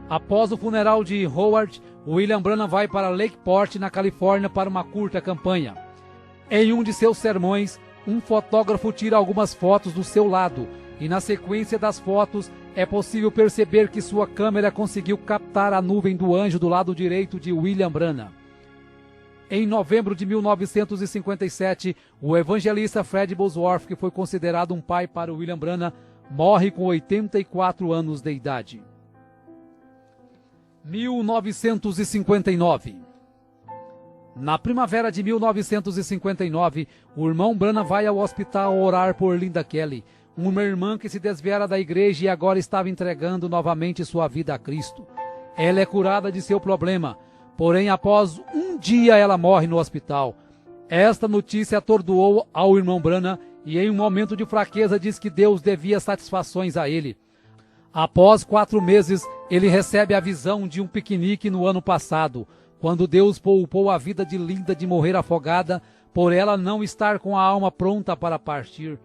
Após o funeral de Howard, William Branham vai para Lakeport, na Califórnia, para uma curta campanha. Em um de seus sermões, um fotógrafo tira algumas fotos do seu lado, e na sequência das fotos é possível perceber que sua câmera conseguiu captar a nuvem do anjo do lado direito de William Branham. Em novembro de 1957, o evangelista Fred Bosworth, que foi considerado um pai para William Branham, morre com 84 anos de idade. 1959. Na primavera de 1959, o irmão Branham vai ao hospital orar por Linda Kelly, uma irmã que se desviara da igreja e agora estava entregando novamente sua vida a Cristo. Ela é curada de seu problema, porém após um dia ela morre no hospital. Esta notícia atordoou ao irmão Branham e em um momento de fraqueza diz que Deus devia satisfações a ele. Após 4 meses, ele recebe a visão de um piquenique no ano passado, quando Deus poupou a vida de Linda de morrer afogada, por ela não estar com a alma pronta para partir.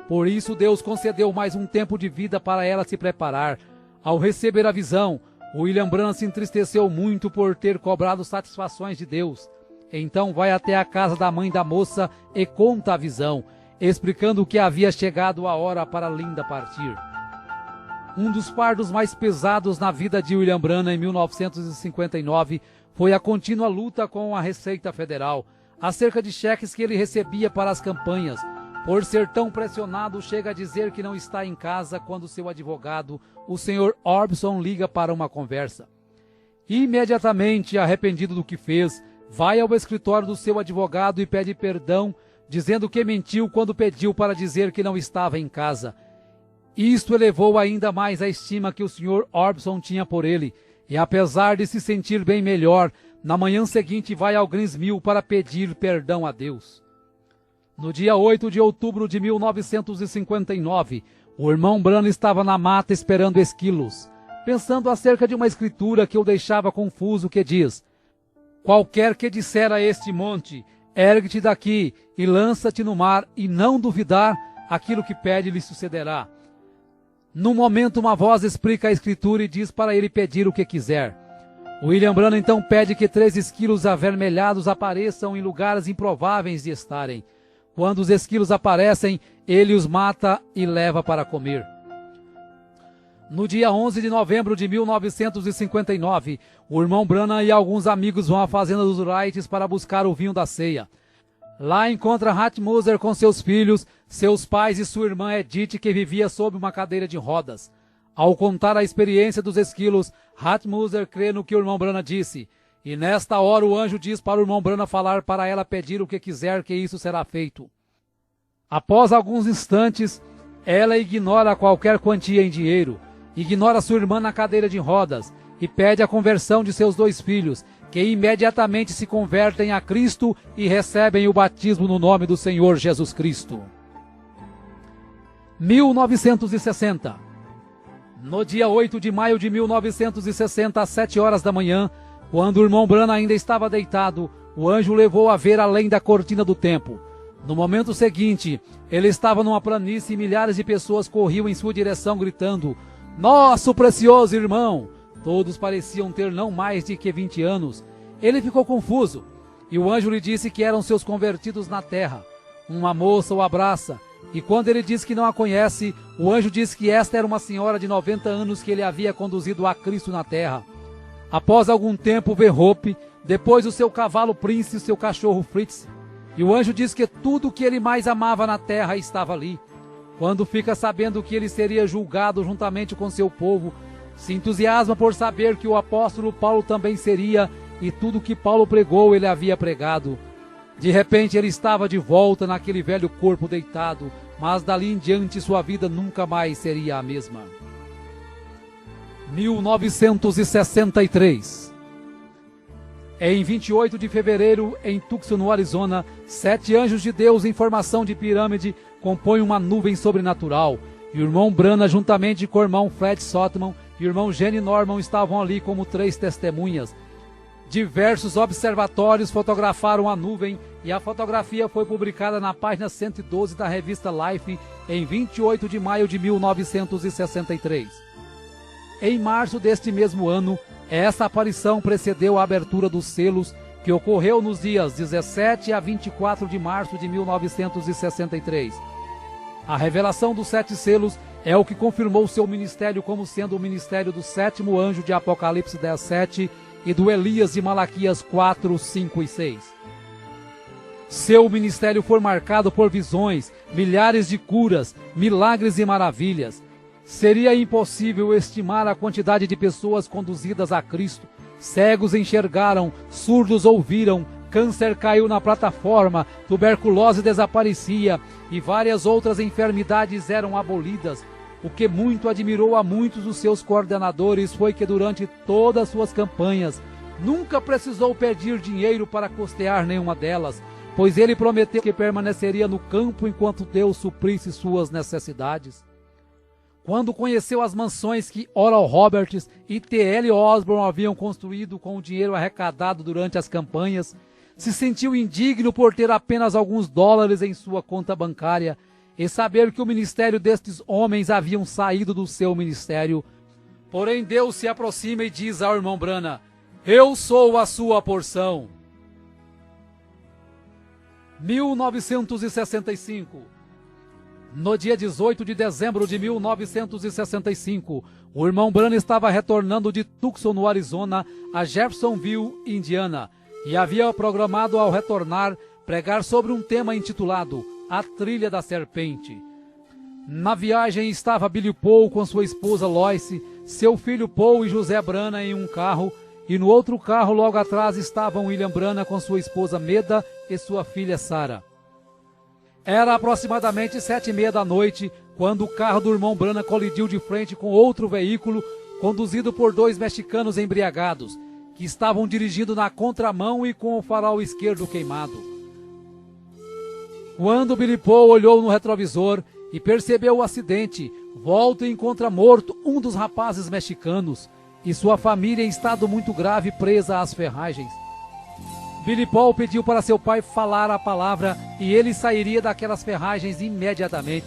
Por isso Deus concedeu mais um tempo de vida para ela se preparar. Ao receber a visão, William Branham se entristeceu muito por ter cobrado satisfações de Deus. Então vai até a casa da mãe da moça e conta a visão, explicando que havia chegado a hora para Linda partir. Um dos fardos mais pesados na vida de William Branham em 1959 foi a contínua luta com a Receita Federal, acerca de cheques que ele recebia para as campanhas. Por ser tão pressionado, chega a dizer que não está em casa quando seu advogado, o Sr. Orbison, liga para uma conversa. Imediatamente, arrependido do que fez, vai ao escritório do seu advogado e pede perdão, dizendo que mentiu quando pediu para dizer que não estava em casa. Isto elevou ainda mais a estima que o Sr. Orbison tinha por ele, e apesar de se sentir bem melhor, na manhã seguinte vai ao Greens Mill para pedir perdão a Deus. No dia 8 de outubro de 1959, o irmão Branham estava na mata esperando esquilos, pensando acerca de uma escritura que o deixava confuso, que diz: qualquer que disser a este monte, ergue-te daqui e lança-te no mar, e não duvidar, aquilo que pede lhe sucederá. No momento, uma voz explica a escritura e diz para ele pedir o que quiser. William Branham então pede que 3 esquilos avermelhados apareçam em lugares improváveis de estarem. Quando os esquilos aparecem, ele os mata e leva para comer. No dia 11 de novembro de 1959, o irmão Branham e alguns amigos vão à fazenda dos Wrights para buscar o vinho da ceia. Lá encontra Hat Moser com seus filhos, seus pais e sua irmã Edith, que vivia sob uma cadeira de rodas. Ao contar a experiência dos esquilos, Hat Moser crê no que o irmão Branham disse, e nesta hora o anjo diz para o irmão Branham falar para ela pedir o que quiser, que isso será feito. Após alguns instantes, ela ignora qualquer quantia em dinheiro, ignora sua irmã na cadeira de rodas, e pede a conversão de seus 2 filhos, que imediatamente se convertem a Cristo e recebem o batismo no nome do Senhor Jesus Cristo. 1960. No dia 8 de maio de 1960, às 7 horas da manhã, quando o irmão Branham ainda estava deitado, o anjo levou a ver além da cortina do templo. No momento seguinte, ele estava numa planície e milhares de pessoas corriam em sua direção gritando: "Nosso precioso irmão!" Todos pareciam ter não mais de que 20 anos. Ele ficou confuso, e o anjo lhe disse que eram seus convertidos na terra. Uma moça o abraça, e quando ele diz que não a conhece, o anjo diz que esta era uma senhora de 90 anos que ele havia conduzido a Cristo na terra. Após algum tempo vê Hope, depois o seu cavalo Prince e o seu cachorro Fritz, e o anjo diz que tudo o que ele mais amava na terra estava ali. Quando fica sabendo que ele seria julgado juntamente com seu povo, se entusiasma por saber que o apóstolo Paulo também seria, e tudo que Paulo pregou ele havia pregado. De repente ele estava de volta naquele velho corpo deitado, mas dali em diante sua vida nunca mais seria a mesma. 1963. Em 28 de fevereiro, em Tucson, no Arizona, 7 anjos de Deus em formação de pirâmide compõem uma nuvem sobrenatural, e o irmão Branham, juntamente com o irmão Fred Sotman e o irmão Gene Norman, estavam ali como 3 testemunhas. Diversos observatórios fotografaram a nuvem e a fotografia foi publicada na página 112 da revista Life em 28 de maio de 1963. Em março deste mesmo ano, essa aparição precedeu a abertura dos selos, que ocorreu nos dias 17 a 24 de março de 1963. A revelação dos 7 selos é o que confirmou seu ministério como sendo o ministério do 7º anjo de Apocalipse 10:7 e do Elias de Malaquias 4, 5 e 6. Seu ministério foi marcado por visões, milhares de curas, milagres e maravilhas. Seria impossível estimar a quantidade de pessoas conduzidas a Cristo. Cegos enxergaram, surdos ouviram, câncer caiu na plataforma, tuberculose desaparecia e várias outras enfermidades eram abolidas. O que muito admirou a muitos dos seus coordenadores foi que durante todas suas campanhas nunca precisou pedir dinheiro para custear nenhuma delas, pois ele prometeu que permaneceria no campo enquanto Deus suprisse suas necessidades. Quando conheceu as mansões que Oral Roberts e T.L. Osborne haviam construído com o dinheiro arrecadado durante as campanhas, se sentiu indigno por ter apenas alguns dólares em sua conta bancária e saber que o ministério destes homens haviam saído do seu ministério. Porém Deus se aproxima e diz ao irmão Branham: "Eu sou a sua porção." 1965. No dia 18 de dezembro de 1965, o irmão Branham estava retornando de Tucson, no Arizona, a Jeffersonville, Indiana, e havia programado ao retornar pregar sobre um tema intitulado A Trilha da Serpente. Na viagem estava Billy Paul com sua esposa Lois, seu filho Paul e José Branham em um carro, e no outro carro logo atrás estavam William Branham com sua esposa Meda e sua filha Sarah. Era aproximadamente 7:30 da noite, quando o carro do irmão Branham colidiu de frente com outro veículo, conduzido por 2 mexicanos embriagados, que estavam dirigindo na contramão e com o farol esquerdo queimado. Quando Billy Paul olhou no retrovisor e percebeu o acidente, volta e encontra morto um dos rapazes mexicanos, e sua família em estado muito grave presa às ferragens. Billy Paul pediu para seu pai falar a palavra e ele sairia daquelas ferragens imediatamente.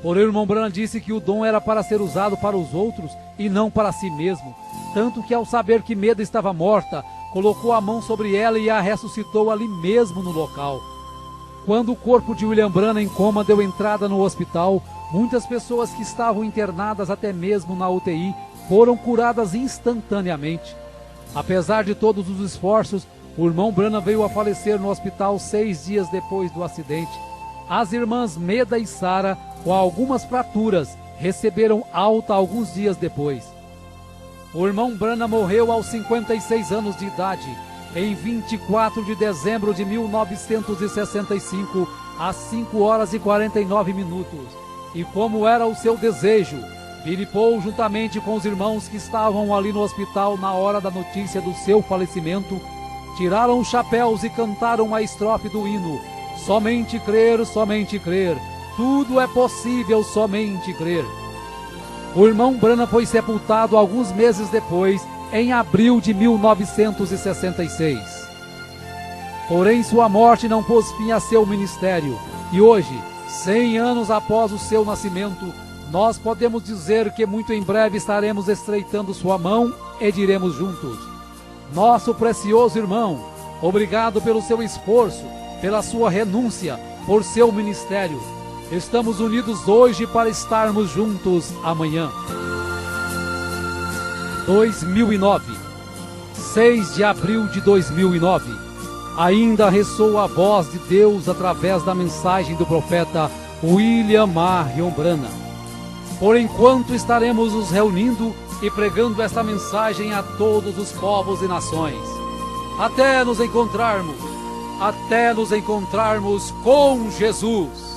Porém o irmão Branham disse que o dom era para ser usado para os outros e não para si mesmo, tanto que ao saber que Meda estava morta, colocou a mão sobre ela e a ressuscitou ali mesmo no local. Quando o corpo de William Branham em coma deu entrada no hospital, muitas pessoas que estavam internadas até mesmo na UTI foram curadas instantaneamente. Apesar de todos os esforços, o irmão Branham veio a falecer no hospital 6 dias depois do acidente. As irmãs Meda e Sarah, com algumas fraturas, receberam alta alguns dias depois. O irmão Branham morreu aos 56 anos de idade, em 24 de dezembro de 1965, às 5 horas e 49 minutos. E como era o seu desejo, Billy Paul, juntamente com os irmãos que estavam ali no hospital na hora da notícia do seu falecimento, tiraram os chapéus e cantaram a estrofe do hino: somente crer, tudo é possível, somente crer. O irmão Branham foi sepultado alguns meses depois, em abril de 1966. Porém, sua morte não pôs fim a seu ministério, e hoje, 100 anos após o seu nascimento, nós podemos dizer que muito em breve estaremos estreitando sua mão e diremos juntos: nosso precioso irmão, obrigado pelo seu esforço, pela sua renúncia, por seu ministério. Estamos unidos hoje para estarmos juntos amanhã. 2009, 6 de abril de 2009. Ainda ressoa a voz de Deus através da mensagem do profeta William Marion Branham. Por enquanto estaremos nos reunindo e pregando esta mensagem a todos os povos e nações. Até nos encontrarmos com Jesus.